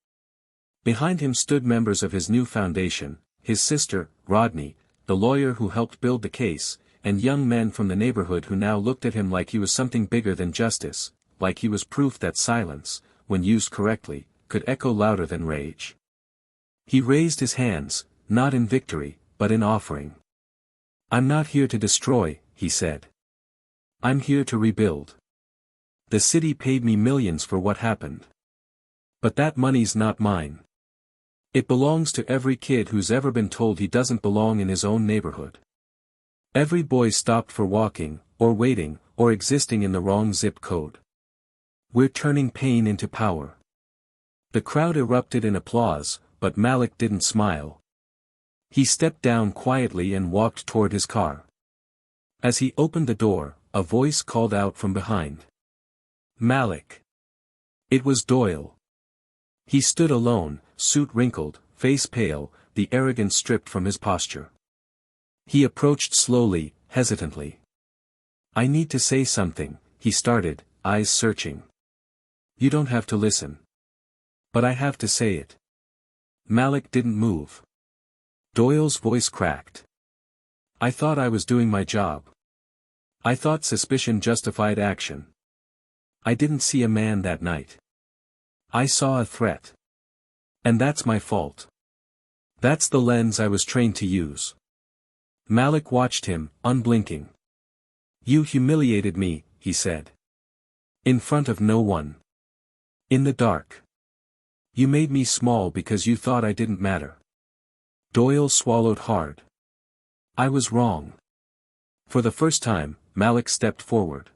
Behind him stood members of his new foundation, his sister, Rodney, the lawyer who helped build the case, and young men from the neighborhood who now looked at him like he was something bigger than justice, like he was proof that silence, when used correctly, could echo louder than rage. He raised his hands, not in victory, but in offering. "I'm not here to destroy," he said. "I'm here to rebuild. The city paid me millions for what happened. But that money's not mine. It belongs to every kid who's ever been told he doesn't belong in his own neighborhood. Every boy stopped for walking, or waiting, or existing in the wrong zip code. We're turning pain into power." The crowd erupted in applause, but Malik didn't smile. He stepped down quietly and walked toward his car. As he opened the door, a voice called out from behind. "Malik." It was Doyle. He stood alone, suit wrinkled, face pale, the arrogance stripped from his posture. He approached slowly, hesitantly. "I need to say something," he started, eyes searching. "You don't have to listen. But I have to say it." Malik didn't move. Doyle's voice cracked. "I thought I was doing my job. I thought suspicion justified action. I didn't see a man that night. I saw a threat. And that's my fault. That's the lens I was trained to use." Malik watched him, unblinking. "You humiliated me," he said. "In front of no one. In the dark. You made me small because you thought I didn't matter." Doyle swallowed hard. "I was wrong." For the first time, Malik stepped forward.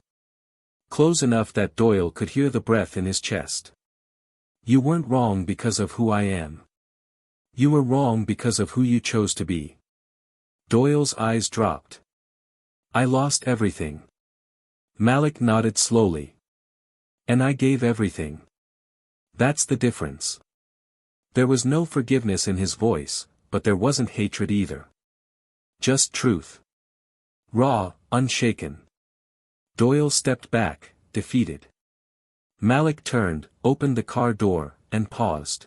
Close enough that Doyle could hear the breath in his chest. "You weren't wrong because of who I am. You were wrong because of who you chose to be." Doyle's eyes dropped. "I lost everything." Malik nodded slowly. "And I gave everything. That's the difference." There was no forgiveness in his voice, but there wasn't hatred either. Just truth. Raw, unshaken. Doyle stepped back, defeated. Malik turned, opened the car door, and paused.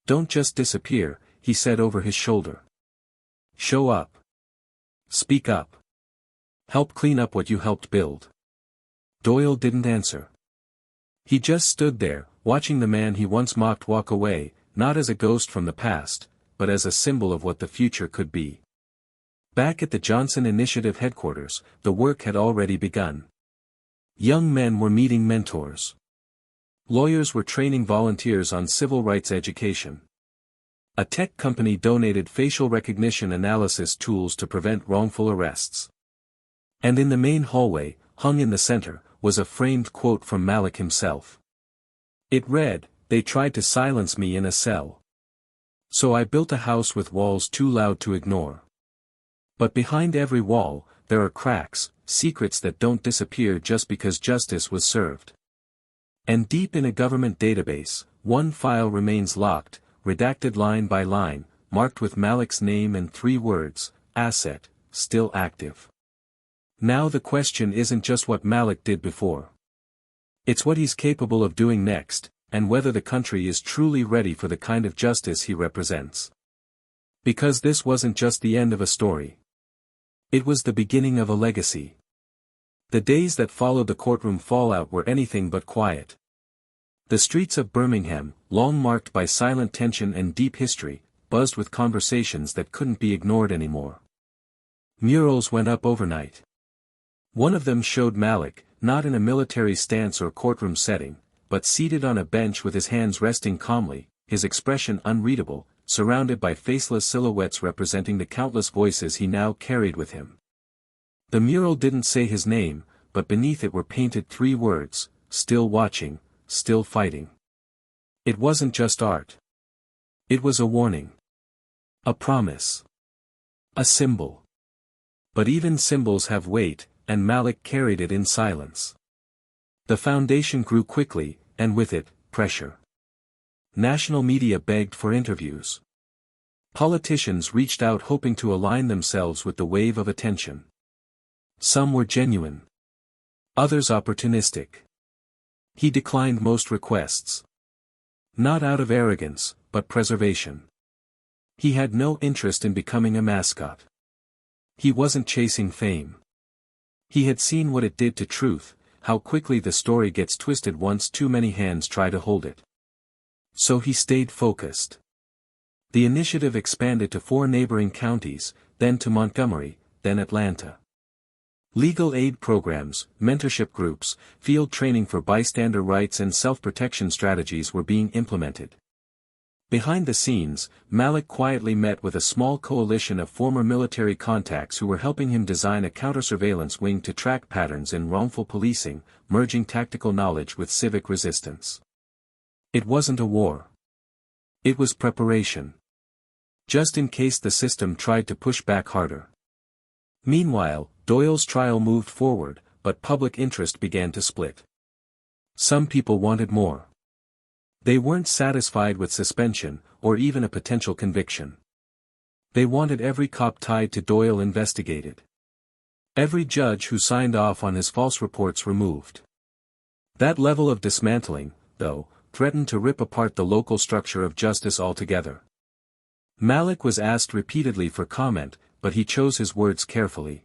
"Don't just disappear," he said over his shoulder. "Show up. Speak up. Help clean up what you helped build." Doyle didn't answer. He just stood there, watching the man he once mocked walk away, not as a ghost from the past, but as a symbol of what the future could be. Back at the Johnson Initiative headquarters, the work had already begun. Young men were meeting mentors. Lawyers were training volunteers on civil rights education. A tech company donated facial recognition analysis tools to prevent wrongful arrests. And in the main hallway, hung in the center, was a framed quote from Malik himself. It read, "They tried to silence me in a cell. So I built a house with walls too loud to ignore. But behind every wall, there are cracks, secrets that don't disappear just because justice was served. And deep in a government database, one file remains locked, redacted line by line, marked with Malik's name and 3 words, asset, still active. Now the question isn't just what Malik did before. It's what he's capable of doing next, and whether the country is truly ready for the kind of justice he represents. Because this wasn't just the end of a story. It was the beginning of a legacy. The days that followed the courtroom fallout were anything but quiet. The streets of Birmingham, long marked by silent tension and deep history, buzzed with conversations that couldn't be ignored anymore. Murals went up overnight. One of them showed Malik, not in a military stance or courtroom setting, but seated on a bench with his hands resting calmly, his expression unreadable, surrounded by faceless silhouettes representing the countless voices he now carried with him. The mural didn't say his name, but beneath it were painted 3 words, still watching, still fighting. It wasn't just art. It was a warning. A promise. A symbol. But even symbols have weight, and Malik carried it in silence. The foundation grew quickly, and with it, pressure. National media begged for interviews. Politicians reached out hoping to align themselves with the wave of attention. Some were genuine. Others opportunistic. He declined most requests. Not out of arrogance, but preservation. He had no interest in becoming a mascot. He wasn't chasing fame. He had seen what it did to truth, how quickly the story gets twisted once too many hands try to hold it. So he stayed focused. The initiative expanded to 4 neighboring counties, then to Montgomery, then Atlanta. Legal aid programs, mentorship groups, field training for bystander rights and self-protection strategies were being implemented. Behind the scenes, Malik quietly met with a small coalition of former military contacts who were helping him design a counter-surveillance wing to track patterns in wrongful policing, merging tactical knowledge with civic resistance. It wasn't a war. It was preparation. Just in case the system tried to push back harder. Meanwhile, Doyle's trial moved forward, but public interest began to split. Some people wanted more. They weren't satisfied with suspension, or even a potential conviction. They wanted every cop tied to Doyle investigated. Every judge who signed off on his false reports removed. That level of dismantling, though, threatened to rip apart the local structure of justice altogether. Malik was asked repeatedly for comment, but he chose his words carefully.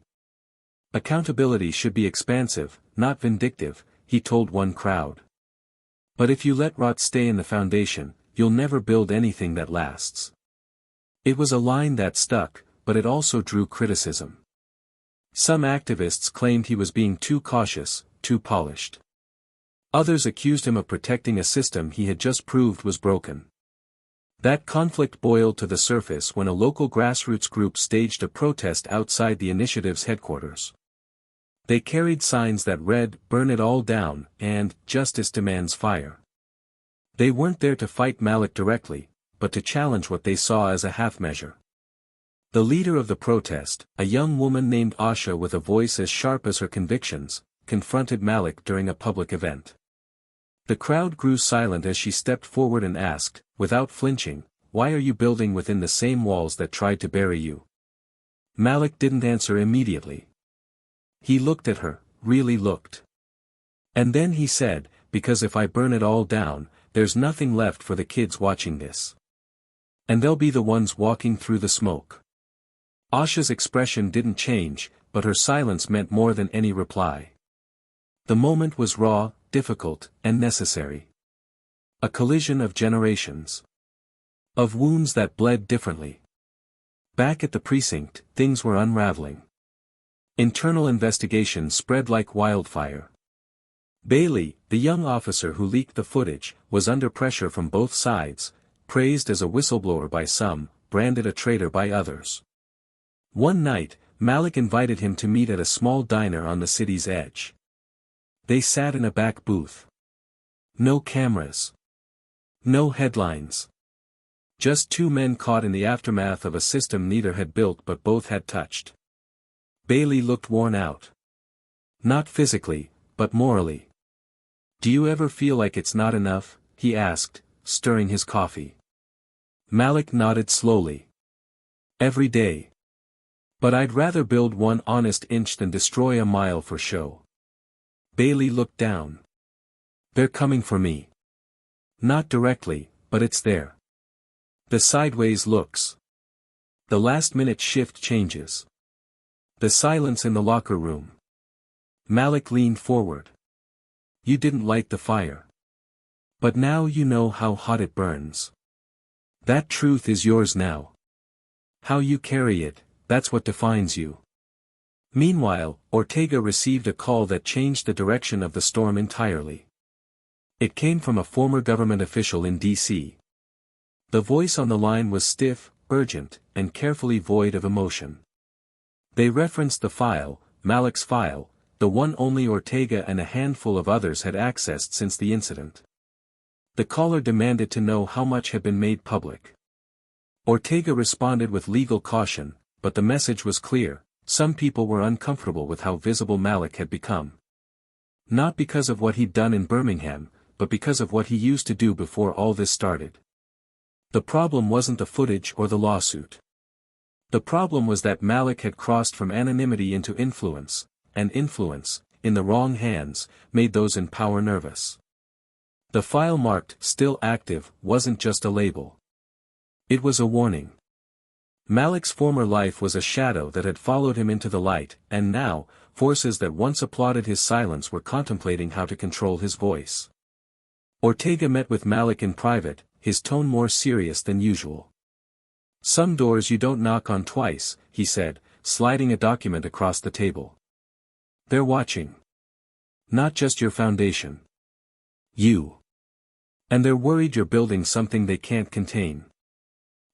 Accountability should be expansive, not vindictive, he told one crowd. But if you let rot stay in the foundation, you'll never build anything that lasts. It was a line that stuck, but it also drew criticism. Some activists claimed he was being too cautious, too polished. Others accused him of protecting a system he had just proved was broken. That conflict boiled to the surface when a local grassroots group staged a protest outside the initiative's headquarters. They carried signs that read, "Burn it all down," and "Justice demands fire." They weren't there to fight Malik directly, but to challenge what they saw as a half-measure. The leader of the protest, a young woman named Asha with a voice as sharp as her convictions, confronted Malik during a public event. The crowd grew silent as she stepped forward and asked, without flinching, "Why are you building within the same walls that tried to bury you?" Malik didn't answer immediately. He looked at her, really looked. And then he said, "Because if I burn it all down, there's nothing left for the kids watching this. And they'll be the ones walking through the smoke." Asha's expression didn't change, but her silence meant more than any reply. The moment was raw, difficult, and necessary. A collision of generations. Of wounds that bled differently. Back at the precinct, things were unraveling. Internal investigation spread like wildfire. Bailey, the young officer who leaked the footage, was under pressure from both sides, praised as a whistleblower by some, branded a traitor by others. One night, Malik invited him to meet at a small diner on the city's edge. They sat in a back booth. No cameras. No headlines. Just 2 men caught in the aftermath of a system neither had built but both had touched. Bailey looked worn out. Not physically, but morally. "Do you ever feel like it's not enough?" he asked, stirring his coffee. Malik nodded slowly. Every day. But I'd rather build one honest inch than destroy a mile for show. Bailey looked down. They're coming for me. Not directly, but it's there. The sideways looks. The last-minute shift changes. The silence in the locker room. Malik leaned forward. You didn't light the fire. But now you know how hot it burns. That truth is yours now. How you carry it, that's what defines you. Meanwhile, Ortega received a call that changed the direction of the storm entirely. It came from a former government official in D.C. The voice on the line was stiff, urgent, and carefully void of emotion. They referenced the file, Malik's file, the one only Ortega and a handful of others had accessed since the incident. The caller demanded to know how much had been made public. Ortega responded with legal caution, but the message was clear: some people were uncomfortable with how visible Malik had become. Not because of what he'd done in Birmingham, but because of what he used to do before all this started. The problem wasn't the footage or the lawsuit. The problem was that Malik had crossed from anonymity into influence, and influence, in the wrong hands, made those in power nervous. The file marked "still active" wasn't just a label. It was a warning. Malik's former life was a shadow that had followed him into the light, and now, forces that once applauded his silence were contemplating how to control his voice. Ortega met with Malik in private, his tone more serious than usual. Some doors you don't knock on twice, he said, sliding a document across the table. They're watching. Not just your foundation. You. And they're worried you're building something they can't contain.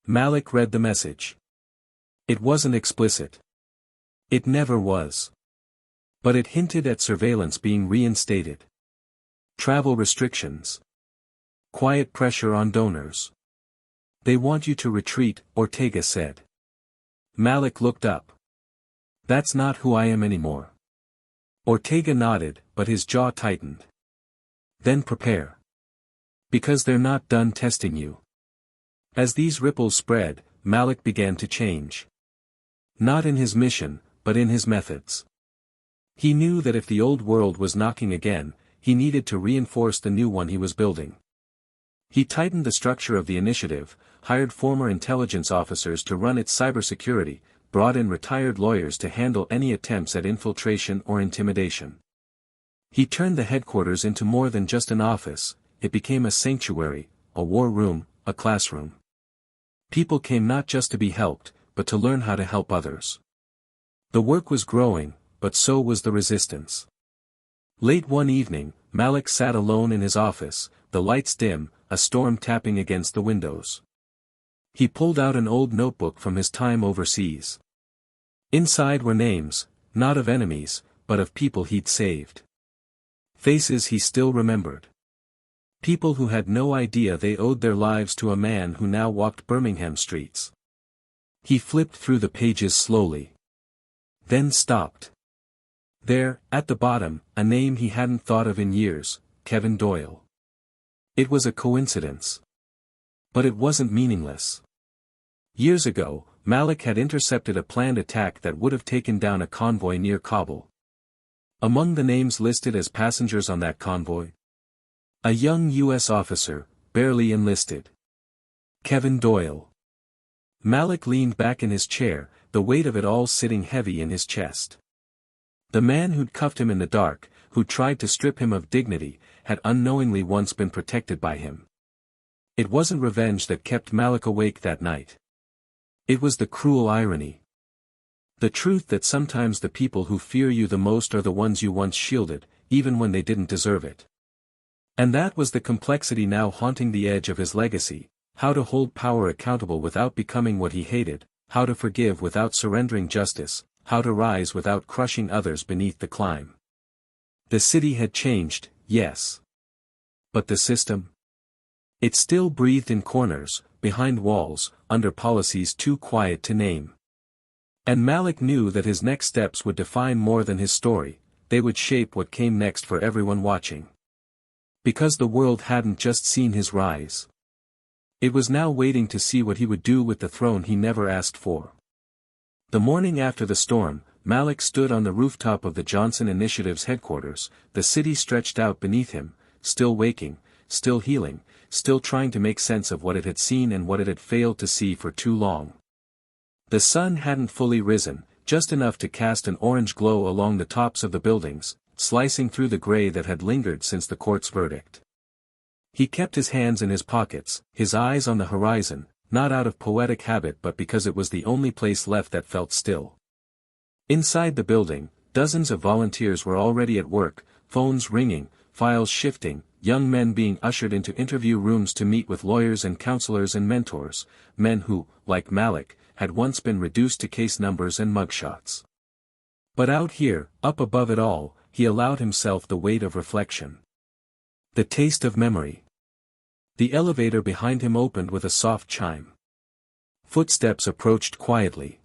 Malik read the message. It wasn't explicit. It never was. But it hinted at surveillance being reinstated. Travel restrictions. Quiet pressure on donors. They want you to retreat, Ortega said. Malik looked up. That's not who I am anymore. Ortega nodded, but his jaw tightened. Then prepare. Because they're not done testing you. As these ripples spread, Malik began to change. Not in his mission, but in his methods. He knew that if the old world was knocking again, he needed to reinforce the new one he was building. He tightened the structure of the initiative, hired former intelligence officers to run its cybersecurity, brought in retired lawyers to handle any attempts at infiltration or intimidation. He turned the headquarters into more than just an office. It became a sanctuary, a war room, a classroom. People came not just to be helped, but to learn how to help others. The work was growing, but so was the resistance. Late one evening, Malik sat alone in his office, the lights dim, a storm tapping against the windows. He pulled out an old notebook from his time overseas. Inside were names, not of enemies, but of people he'd saved. Faces he still remembered. People who had no idea they owed their lives to a man who now walked Birmingham streets. He flipped through the pages slowly. Then stopped. There, at the bottom, a name he hadn't thought of in years, Kevin Doyle. It was a coincidence. But it wasn't meaningless. Years ago, Malik had intercepted a planned attack that would have taken down a convoy near Kabul. Among the names listed as passengers on that convoy, a young U.S. officer, barely enlisted. Kevin Doyle. Malik leaned back in his chair, the weight of it all sitting heavy in his chest. The man who'd cuffed him in the dark, who tried to strip him of dignity, had unknowingly once been protected by him. It wasn't revenge that kept Malik awake that night. It was the cruel irony. The truth that sometimes the people who fear you the most are the ones you once shielded, even when they didn't deserve it. And that was the complexity now haunting the edge of his legacy: how to hold power accountable without becoming what he hated, how to forgive without surrendering justice, how to rise without crushing others beneath the climb. The city had changed, yes. But the system? It still breathed in corners, behind walls, under policies too quiet to name. And Malik knew that his next steps would define more than his story, they would shape what came next for everyone watching. Because the world hadn't just seen his rise. It was now waiting to see what he would do with the throne he never asked for. The morning after the storm, Malik stood on the rooftop of the Johnson Initiative's headquarters, the city stretched out beneath him, still waking, still healing, still trying to make sense of what it had seen and what it had failed to see for too long. The sun hadn't fully risen, just enough to cast an orange glow along the tops of the buildings, slicing through the gray that had lingered since the court's verdict. He kept his hands in his pockets, his eyes on the horizon, not out of poetic habit but because it was the only place left that felt still. Inside the building, dozens of volunteers were already at work, phones ringing, files shifting, young men being ushered into interview rooms to meet with lawyers and counselors and mentors, men who, like Malik, had once been reduced to case numbers and mugshots. But out here, up above it all, he allowed himself the weight of reflection. The taste of memory. The elevator behind him opened with a soft chime. Footsteps approached quietly.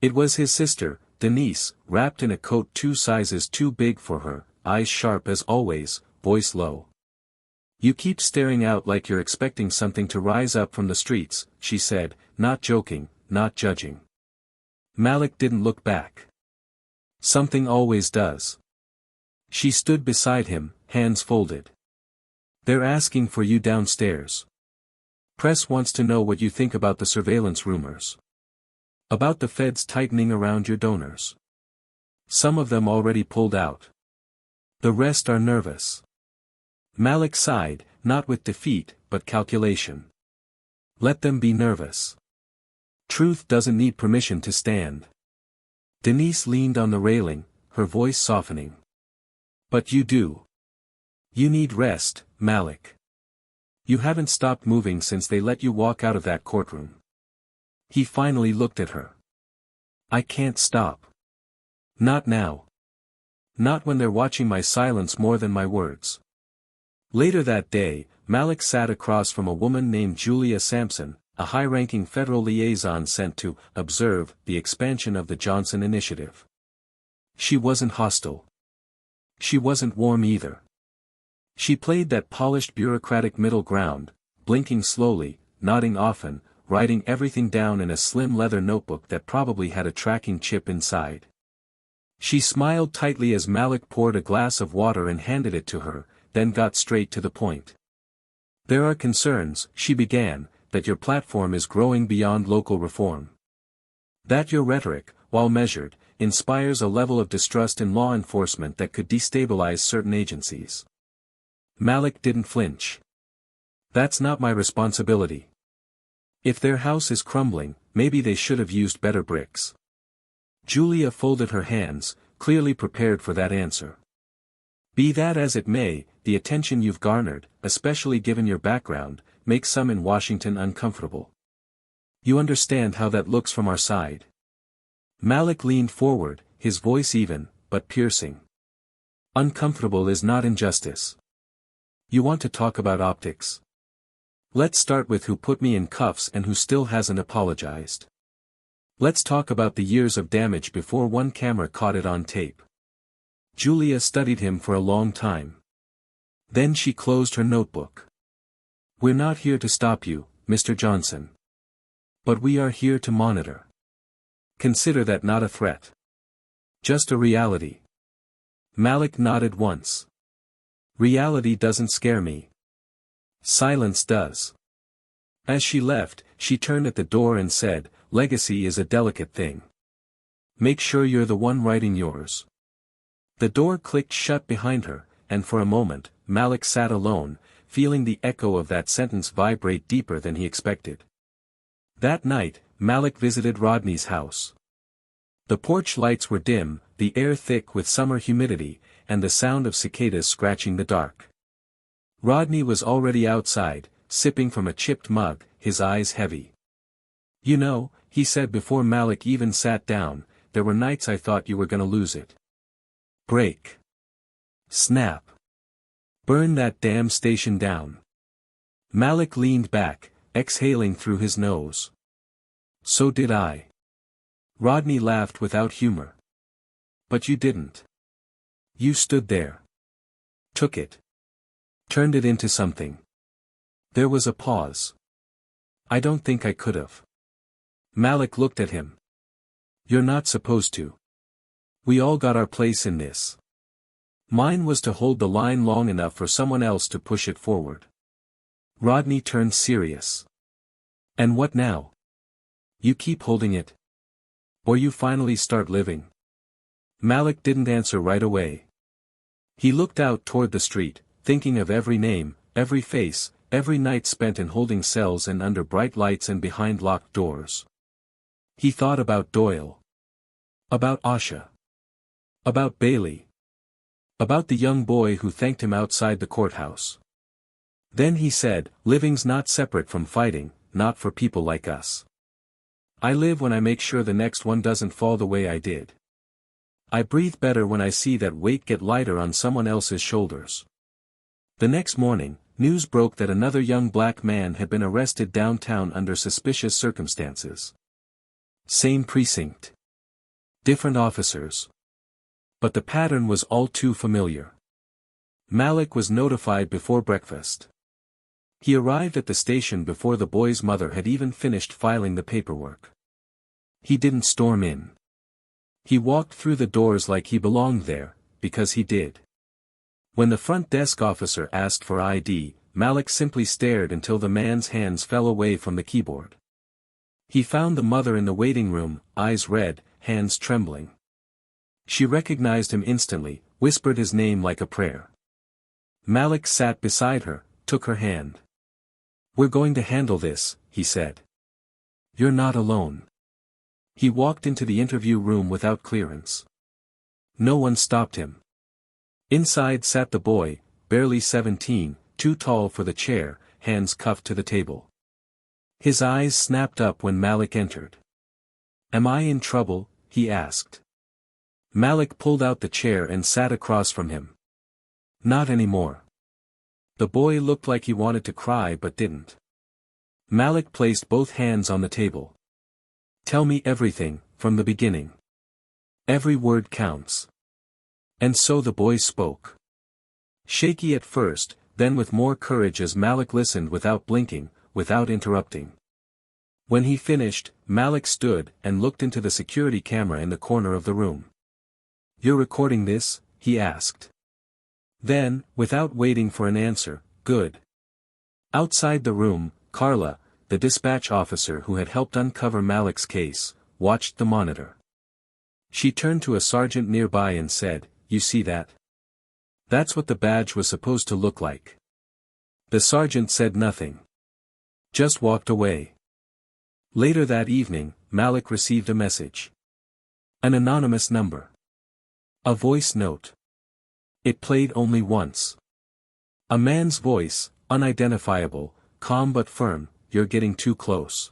It was his sister, Denise, wrapped in a coat 2 sizes too big for her, eyes sharp as always, voice low. "You keep staring out like you're expecting something to rise up from the streets," she said, not joking, not judging. Malik didn't look back. "Something always does." She stood beside him, hands folded. "They're asking for you downstairs. Press wants to know what you think about the surveillance rumors. About the feds tightening around your donors. Some of them already pulled out. The rest are nervous." Malik sighed, not with defeat, but calculation. Let them be nervous. Truth doesn't need permission to stand. Denise leaned on the railing, her voice softening. "But you do. You need rest, Malik. You haven't stopped moving since they let you walk out of that courtroom." He finally looked at her. "I can't stop. Not now. Not when they're watching my silence more than my words." Later that day, Malik sat across from a woman named Julia Sampson, a high-ranking federal liaison sent to observe the expansion of the Johnson Initiative. She wasn't hostile. She wasn't warm either. She played that polished bureaucratic middle ground, blinking slowly, nodding often, writing everything down in a slim leather notebook that probably had a tracking chip inside. She smiled tightly as Malik poured a glass of water and handed it to her, then got straight to the point. "There are concerns," she began, "that your platform is growing beyond local reform. That your rhetoric, while measured, inspires a level of distrust in law enforcement that could destabilize certain agencies." Malik didn't flinch. "That's not my responsibility. If their house is crumbling, maybe they should have used better bricks." Julia folded her hands, clearly prepared for that answer. "Be that as it may, the attention you've garnered, especially given your background, makes some in Washington uncomfortable. You understand how that looks from our side." Malik leaned forward, his voice even, but piercing. "Uncomfortable is not injustice. You want to talk about optics? Let's start with who put me in cuffs and who still hasn't apologized. Let's talk about the years of damage before one camera caught it on tape." Julia studied him for a long time. Then she closed her notebook. "We're not here to stop you, Mr. Johnson. But we are here to monitor. Consider that not a threat. Just a reality." Malik nodded once. "Reality doesn't scare me. Silence does." As she left, she turned at the door and said, "Legacy is a delicate thing. Make sure you're the one writing yours." The door clicked shut behind her, and for a moment, Malik sat alone, feeling the echo of that sentence vibrate deeper than he expected. That night, Malik visited Rodney's house. The porch lights were dim, the air thick with summer humidity, and the sound of cicadas scratching the dark. Rodney was already outside, sipping from a chipped mug, his eyes heavy. "You know," he said before Malik even sat down, "there were nights I thought you were gonna lose it. Break. Snap. Burn that damn station down." Malik leaned back, exhaling through his nose. "So did I." Rodney laughed without humor. "But you didn't. You stood there. Took it. Turned it into something." There was a pause. I don't think I could've. Malik looked at him. You're not supposed to. We all got our place in this. Mine was to hold the line long enough for someone else to push it forward. Rodney turned serious. And what now? You keep holding it? Or you finally start living? Malik didn't answer right away. He looked out toward the street, thinking of every name, every face, every night spent in holding cells and under bright lights and behind locked doors. He thought about Doyle. About Asha. About Bailey. About the young boy who thanked him outside the courthouse. Then he said, living's not separate from fighting, not for people like us. I live when I make sure the next one doesn't fall the way I did. I breathe better when I see that weight get lighter on someone else's shoulders. The next morning, news broke that another young black man had been arrested downtown under suspicious circumstances. Same precinct. Different officers. But the pattern was all too familiar. Malik was notified before breakfast. He arrived at the station before the boy's mother had even finished filing the paperwork. He didn't storm in. He walked through the doors like he belonged there, because he did. When the front desk officer asked for ID, Malik simply stared until the man's hands fell away from the keyboard. He found the mother in the waiting room, eyes red, hands trembling. She recognized him instantly, whispered his name like a prayer. Malik sat beside her, took her hand. We're going to handle this, he said. You're not alone. He walked into the interview room without clearance. No one stopped him. Inside sat the boy, barely 17, too tall for the chair, hands cuffed to the table. His eyes snapped up when Malik entered. Am I in trouble? He asked. Malik pulled out the chair and sat across from him. Not anymore. The boy looked like he wanted to cry but didn't. Malik placed both hands on the table. Tell me everything, from the beginning. Every word counts. And so the boy spoke. Shaky at first, then with more courage as Malik listened without blinking, without interrupting. When he finished, Malik stood and looked into the security camera in the corner of the room. You're recording this? He asked. Then, without waiting for an answer, good. Outside the room, Carla, the dispatch officer who had helped uncover Malik's case, watched the monitor. She turned to a sergeant nearby and said, You see that? That's what the badge was supposed to look like. The sergeant said nothing. Just walked away. Later that evening, Malik received a message. An anonymous number. A voice note. It played only once. A man's voice, unidentifiable, calm but firm, you're getting too close.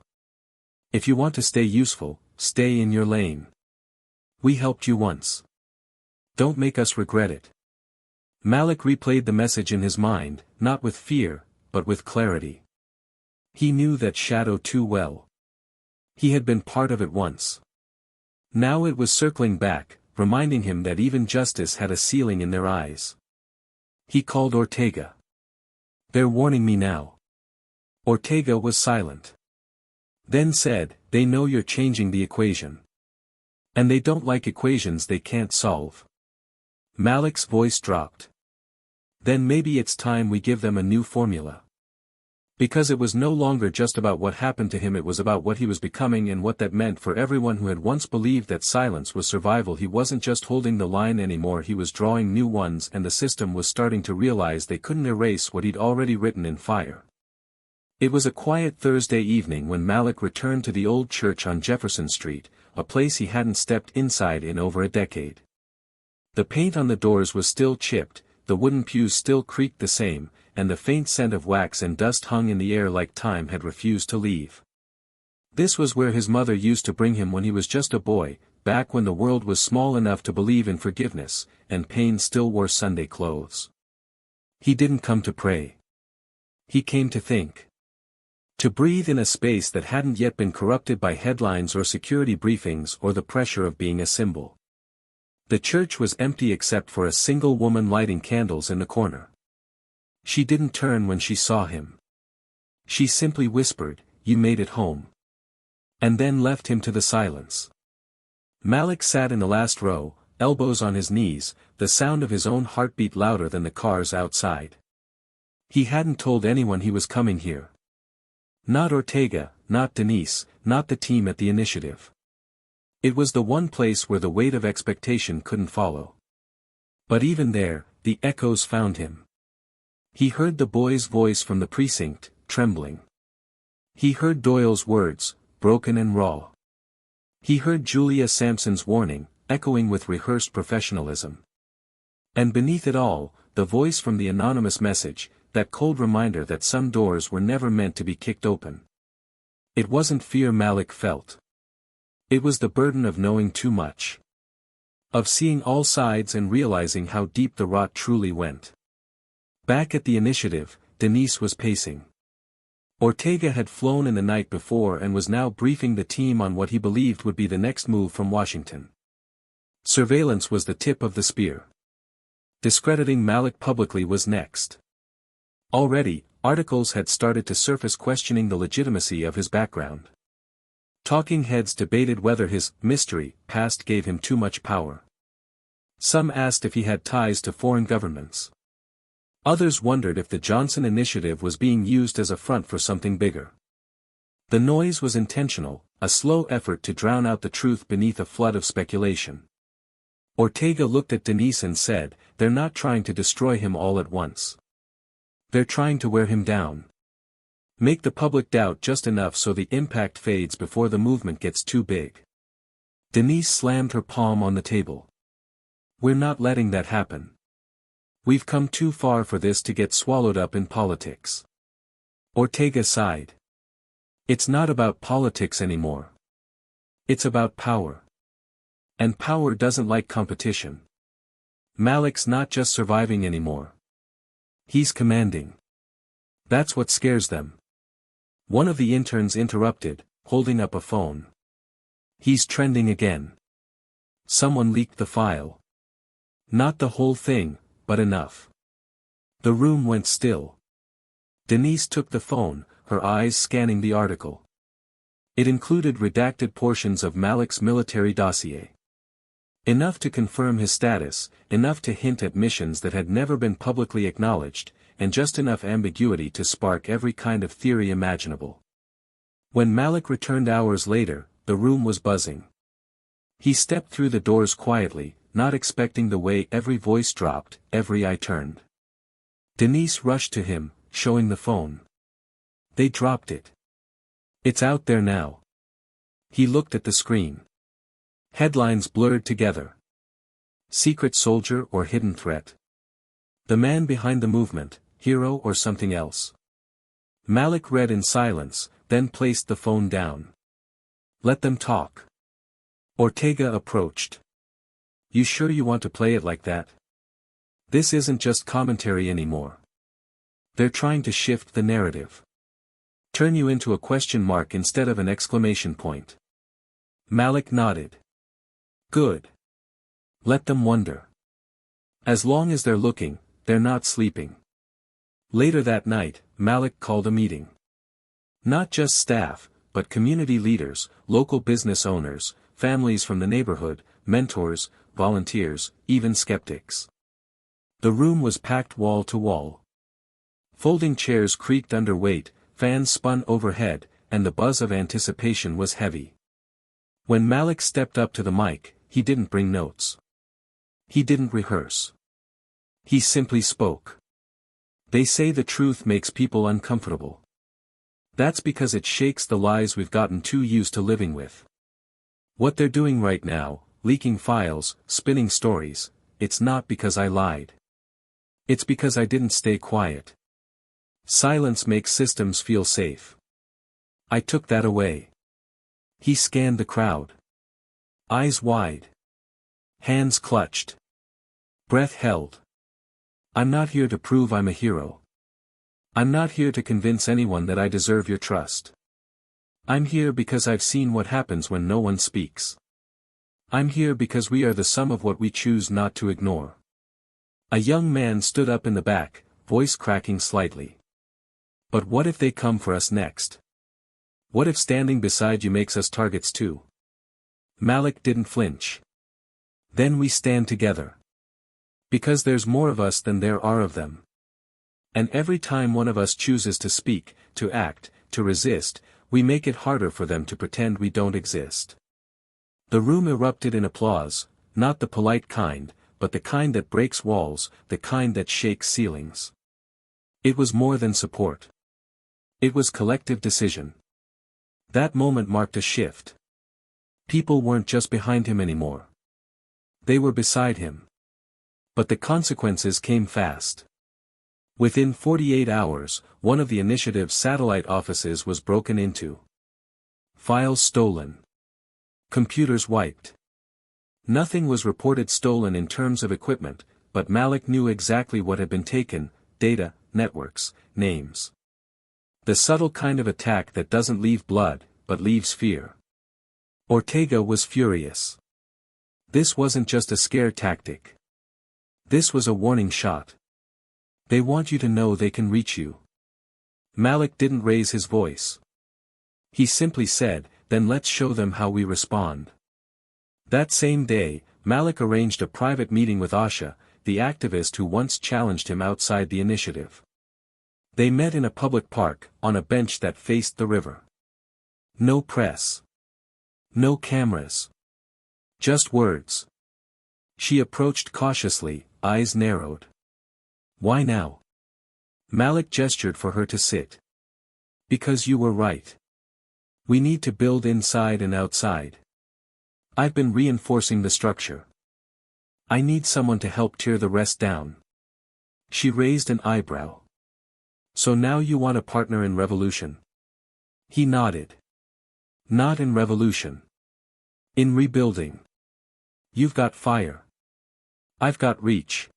If you want to stay useful, stay in your lane. We helped you once. Don't make us regret it. Malik replayed the message in his mind, not with fear, but with clarity. He knew that shadow too well. He had been part of it once. Now it was circling back, reminding him that even justice had a ceiling in their eyes. He called Ortega. They're warning me now. Ortega was silent. Then said, they know you're changing the equation. And they don't like equations they can't solve. Malik's voice dropped. Then maybe it's time we give them a new formula. Because it was no longer just about what happened to him, it was about what he was becoming and what that meant for everyone who had once believed that silence was survival. He wasn't just holding the line anymore, he was drawing new ones, and the system was starting to realize they couldn't erase what he'd already written in fire. It was a quiet Thursday evening when Malik returned to the old church on Jefferson Street, a place he hadn't stepped inside in over a decade. The paint on the doors was still chipped, the wooden pews still creaked the same, and the faint scent of wax and dust hung in the air like time had refused to leave. This was where his mother used to bring him when he was just a boy, back when the world was small enough to believe in forgiveness, and pain still wore Sunday clothes. He didn't come to pray. He came to think. To breathe in a space that hadn't yet been corrupted by headlines or security briefings or the pressure of being a symbol. The church was empty except for a single woman lighting candles in the corner. She didn't turn when she saw him. She simply whispered, "You made it home." And then left him to the silence. Malik sat in the last row, elbows on his knees, the sound of his own heartbeat louder than the cars outside. He hadn't told anyone he was coming here. Not Ortega, not Denise, not the team at the initiative. It was the one place where the weight of expectation couldn't follow. But even there, the echoes found him. He heard the boy's voice from the precinct, trembling. He heard Doyle's words, broken and raw. He heard Julia Sampson's warning, echoing with rehearsed professionalism. And beneath it all, the voice from the anonymous message, that cold reminder that some doors were never meant to be kicked open. It wasn't fear Malik felt. It was the burden of knowing too much. Of seeing all sides and realizing how deep the rot truly went. Back at the initiative, Denise was pacing. Ortega had flown in the night before and was now briefing the team on what he believed would be the next move from Washington. Surveillance was the tip of the spear. Discrediting Malik publicly was next. Already, articles had started to surface questioning the legitimacy of his background. Talking heads debated whether his mystery past gave him too much power. Some asked if he had ties to foreign governments. Others wondered if the Johnson Initiative was being used as a front for something bigger. The noise was intentional, a slow effort to drown out the truth beneath a flood of speculation. Ortega looked at Denise and said, "They're not trying to destroy him all at once. They're trying to wear him down. Make the public doubt just enough so the impact fades before the movement gets too big." Denise slammed her palm on the table. "We're not letting that happen. We've come too far for this to get swallowed up in politics." Ortega sighed. "It's not about politics anymore. It's about power. And power doesn't like competition. Malik's not just surviving anymore. He's commanding. That's what scares them." One of the interns interrupted, holding up a phone. "He's trending again. Someone leaked the file. Not the whole thing, but enough." The room went still. Denise took the phone, her eyes scanning the article. It included redacted portions of Malik's military dossier. Enough to confirm his status, enough to hint at missions that had never been publicly acknowledged, and just enough ambiguity to spark every kind of theory imaginable. When Malik returned hours later, the room was buzzing. He stepped through the doors quietly, not expecting the way every voice dropped, every eye turned. Denise rushed to him, showing the phone. "They dropped it. It's out there now." He looked at the screen. Headlines blurred together. Secret soldier or hidden threat? The man behind the movement, hero or something else? Malik read in silence, then placed the phone down. "Let them talk." Ortega approached. "You sure you want to play it like that? This isn't just commentary anymore. They're trying to shift the narrative. Turn you into a question mark instead of an exclamation point." Malik nodded. "Good. Let them wonder. As long as they're looking, they're not sleeping." Later that night, Malik called a meeting. Not just staff, but community leaders, local business owners, families from the neighborhood, mentors, volunteers, even skeptics. The room was packed wall to wall. Folding chairs creaked under weight, fans spun overhead, and the buzz of anticipation was heavy. When Malik stepped up to the mic, he didn't bring notes. He didn't rehearse. He simply spoke. "They say the truth makes people uncomfortable. That's because it shakes the lies we've gotten too used to living with. What they're doing right now, leaking files, spinning stories, it's not because I lied. It's because I didn't stay quiet. Silence makes systems feel safe. I took that away." He scanned the crowd. Eyes wide. Hands clutched. Breath held. "I'm not here to prove I'm a hero. I'm not here to convince anyone that I deserve your trust. I'm here because I've seen what happens when no one speaks. I'm here because we are the sum of what we choose not to ignore." A young man stood up in the back, voice cracking slightly. "But what if they come for us next? What if standing beside you makes us targets too? Malik didn't flinch. Then we stand together. Because there's more of us than there are of them. And every time one of us chooses to speak, to act, to resist, we make it harder for them to pretend we don't exist. The room erupted in applause, not the polite kind, but the kind that breaks walls, the kind that shakes ceilings. It was more than support. It was collective decision. That moment marked a shift. People weren't just behind him anymore. They were beside him. But the consequences came fast. Within 48 hours, one of the initiative's satellite offices was broken into. Files stolen. Computers wiped. Nothing was reported stolen in terms of equipment, but Malik knew exactly what had been taken: data, networks, names. The subtle kind of attack that doesn't leave blood, but leaves fear. Ortega was furious. This wasn't just a scare tactic. This was a warning shot. They want you to know they can reach you. Malik didn't raise his voice. He simply said, "Then let's show them how we respond." That same day, Malik arranged a private meeting with Asha, the activist who once challenged him outside the initiative. They met in a public park, on a bench that faced the river. No press. No cameras. Just words. She approached cautiously, eyes narrowed. "Why now?" Malik gestured for her to sit. "Because you were right. We need to build inside and outside. I've been reinforcing the structure. I need someone to help tear the rest down." She raised an eyebrow. "So now you want a partner in revolution?" He nodded. "Not in revolution. In rebuilding. You've got fire. I've got reach.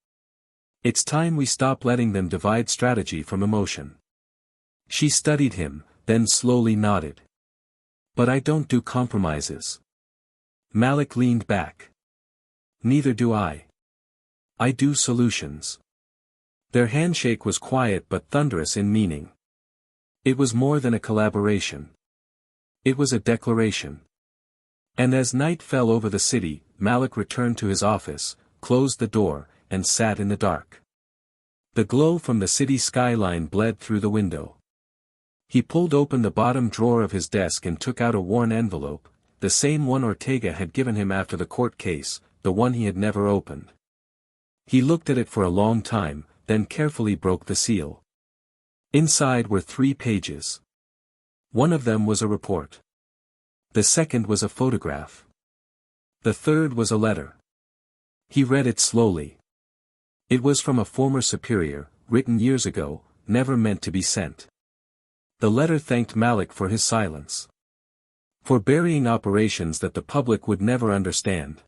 It's time we stop letting them divide strategy from emotion." She studied him, then slowly nodded. "But I don't do compromises." Malik leaned back. "Neither do I. I do solutions." Their handshake was quiet but thunderous in meaning. It was more than a collaboration. It was a declaration. And as night fell over the city, Malik returned to his office, closed the door, and sat in the dark. The glow from the city skyline bled through the window. He pulled open the bottom drawer of his desk and took out a worn envelope, the same one Ortega had given him after the court case, the one he had never opened. He looked at it for a long time, then carefully broke the seal. Inside were 3 pages. One of them was a report. The second was a photograph. The third was a letter. He read it slowly. It was from a former superior, written years ago, never meant to be sent. The letter thanked Malik for his silence. For burying operations that the public would never understand.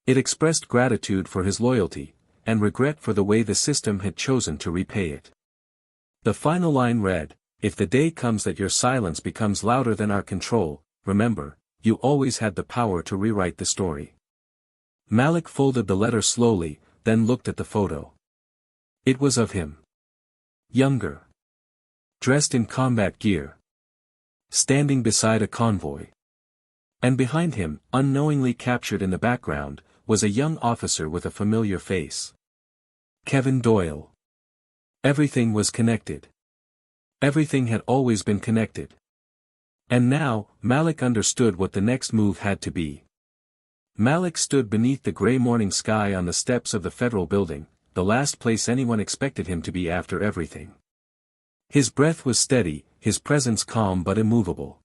It expressed gratitude for his loyalty, and regret for the way the system had chosen to repay it. The final line read, "If the day comes that your silence becomes louder than our control, remember, you always had the power to rewrite the story." Malik folded the letter slowly, then looked at the photo. It was of him. Younger. Dressed in combat gear. Standing beside a convoy. And behind him, unknowingly captured in the background, was a young officer with a familiar face. Kevin Doyle. Everything was connected. Everything had always been connected. And now, Malik understood what the next move had to be. Malik stood beneath the gray morning sky on the steps of the federal building, the last place anyone expected him to be after everything. His breath was steady, his presence calm but immovable.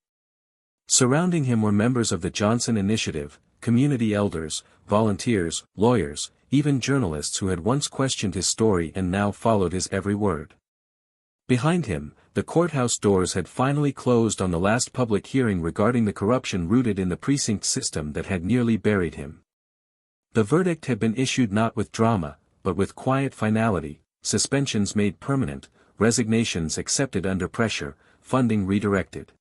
Surrounding him were members of the Johnson Initiative, community elders, volunteers, lawyers, even journalists who had once questioned his story and now followed his every word. Behind him, the courthouse doors had finally closed on the last public hearing regarding the corruption rooted in the precinct system that had nearly buried him. The verdict had been issued not with drama, but with quiet finality: suspensions made permanent, resignations accepted under pressure, funding redirected.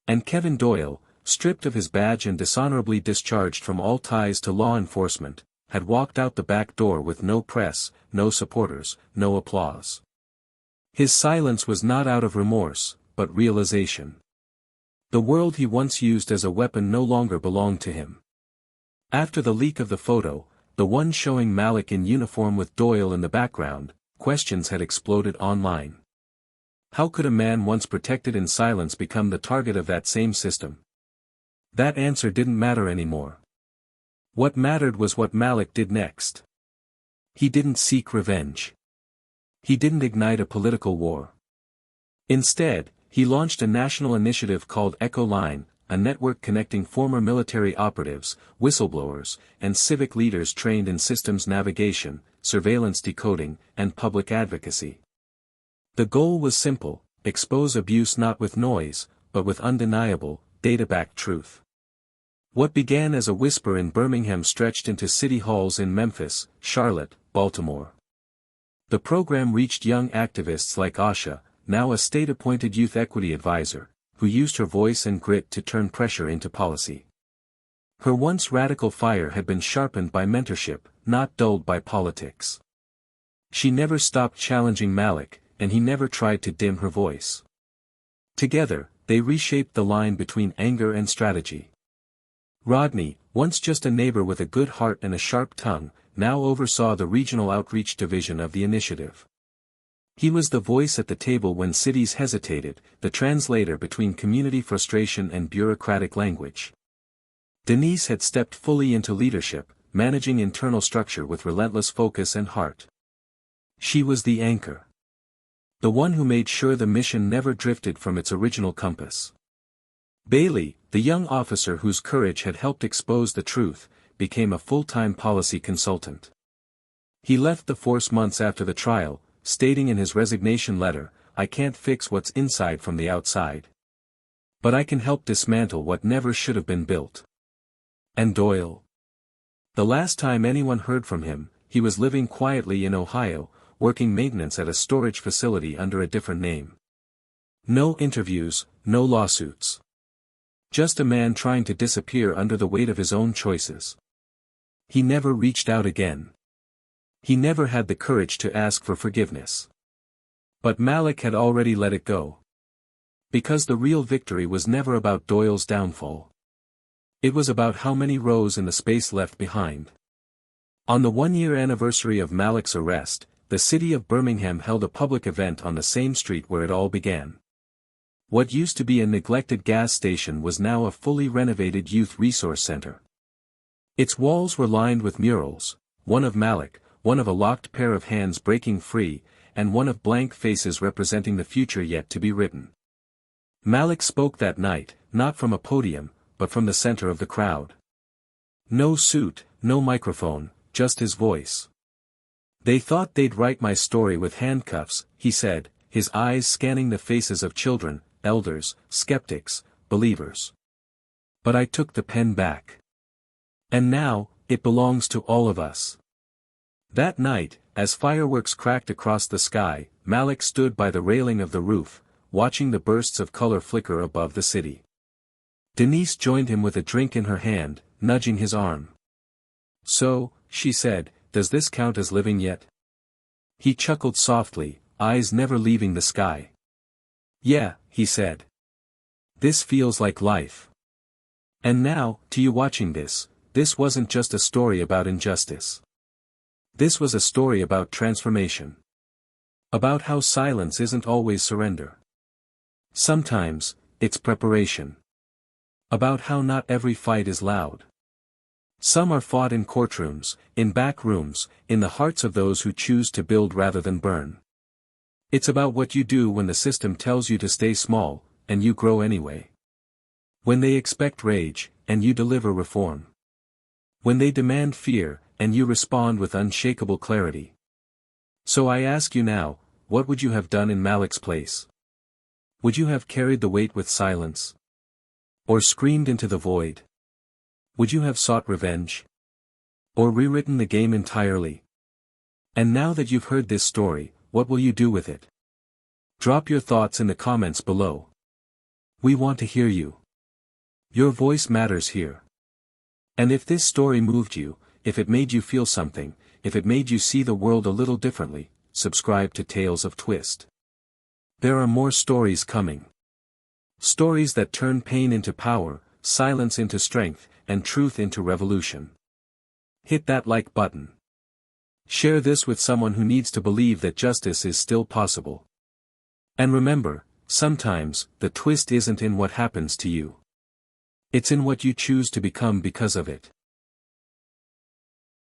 And Kevin Doyle, stripped of his badge and dishonorably discharged from all ties to law enforcement, had walked out the back door with no press, no supporters, no applause. His silence was not out of remorse, but realization. The world he once used as a weapon no longer belonged to him. After the leak of the photo, the one showing Malik in uniform with Doyle in the background, questions had exploded online. How could a man once protected in silence become the target of that same system? That answer didn't matter anymore. What mattered was what Malik did next. He didn't seek revenge. He didn't ignite a political war. Instead, he launched a national initiative called Echo Line, a network connecting former military operatives, whistleblowers, and civic leaders trained in systems navigation, surveillance decoding, and public advocacy. The goal was simple: expose abuse not with noise, but with undeniable, data-backed truth. What began as a whisper in Birmingham stretched into city halls in Memphis, Charlotte, Baltimore. The program reached young activists like Asha, now a state-appointed youth equity advisor, who used her voice and grit to turn pressure into policy. Her once radical fire had been sharpened by mentorship, not dulled by politics. She never stopped challenging Malik, and he never tried to dim her voice. Together, they reshaped the line between anger and strategy. Rodney, once just a neighbor with a good heart and a sharp tongue, now oversaw the regional outreach division of the initiative. He was the voice at the table when cities hesitated, the translator between community frustration and bureaucratic language. Denise had stepped fully into leadership, managing internal structure with relentless focus and heart. She was the anchor. The one who made sure the mission never drifted from its original compass. Bailey, the young officer whose courage had helped expose the truth, became a full-time policy consultant. He left the force months after the trial, stating in his resignation letter, "I can't fix what's inside from the outside. But I can help dismantle what never should have been built." And Doyle? The last time anyone heard from him, he was living quietly in Ohio, working maintenance at a storage facility under a different name. No interviews, no lawsuits. Just a man trying to disappear under the weight of his own choices. He never reached out again. He never had the courage to ask for forgiveness. But Malik had already let it go. Because the real victory was never about Doyle's downfall. It was about how many rows in the space left behind. On the one-year anniversary of Malik's arrest, the city of Birmingham held a public event on the same street where it all began. What used to be a neglected gas station was now a fully renovated youth resource center. Its walls were lined with murals, one of Malik, one of a locked pair of hands breaking free, and one of blank faces representing the future yet to be written. Malik spoke that night, not from a podium, but from the center of the crowd. No suit, no microphone, just his voice. "They thought they'd write my story with handcuffs," he said, his eyes scanning the faces of children, elders, skeptics, believers. "But I took the pen back. And now, it belongs to all of us." That night, as fireworks cracked across the sky, Malik stood by the railing of the roof, watching the bursts of color flicker above the city. Denise joined him with a drink in her hand, nudging his arm. "So," she said, "does this count as living yet?" He chuckled softly, eyes never leaving the sky. "Yeah," he said. "This feels like life." And now, to you watching this wasn't just a story about injustice. This was a story about transformation. About how silence isn't always surrender. Sometimes, it's preparation. About how not every fight is loud. Some are fought in courtrooms, in back rooms, in the hearts of those who choose to build rather than burn. It's about what you do when the system tells you to stay small, and you grow anyway. When they expect rage, and you deliver reform. When they demand fear, and you respond with unshakable clarity. So I ask you now, what would you have done in Malik's place? Would you have carried the weight with silence? Or screamed into the void? Would you have sought revenge? Or rewritten the game entirely? And now that you've heard this story, what will you do with it? Drop your thoughts in the comments below. We want to hear you. Your voice matters here. And if this story moved you, if it made you feel something, if it made you see the world a little differently, subscribe to Tales of Twist. There are more stories coming. Stories that turn pain into power, silence into strength, and truth into revolution. Hit that like button. Share this with someone who needs to believe that justice is still possible. And remember, sometimes, the twist isn't in what happens to you. It's in what you choose to become because of it.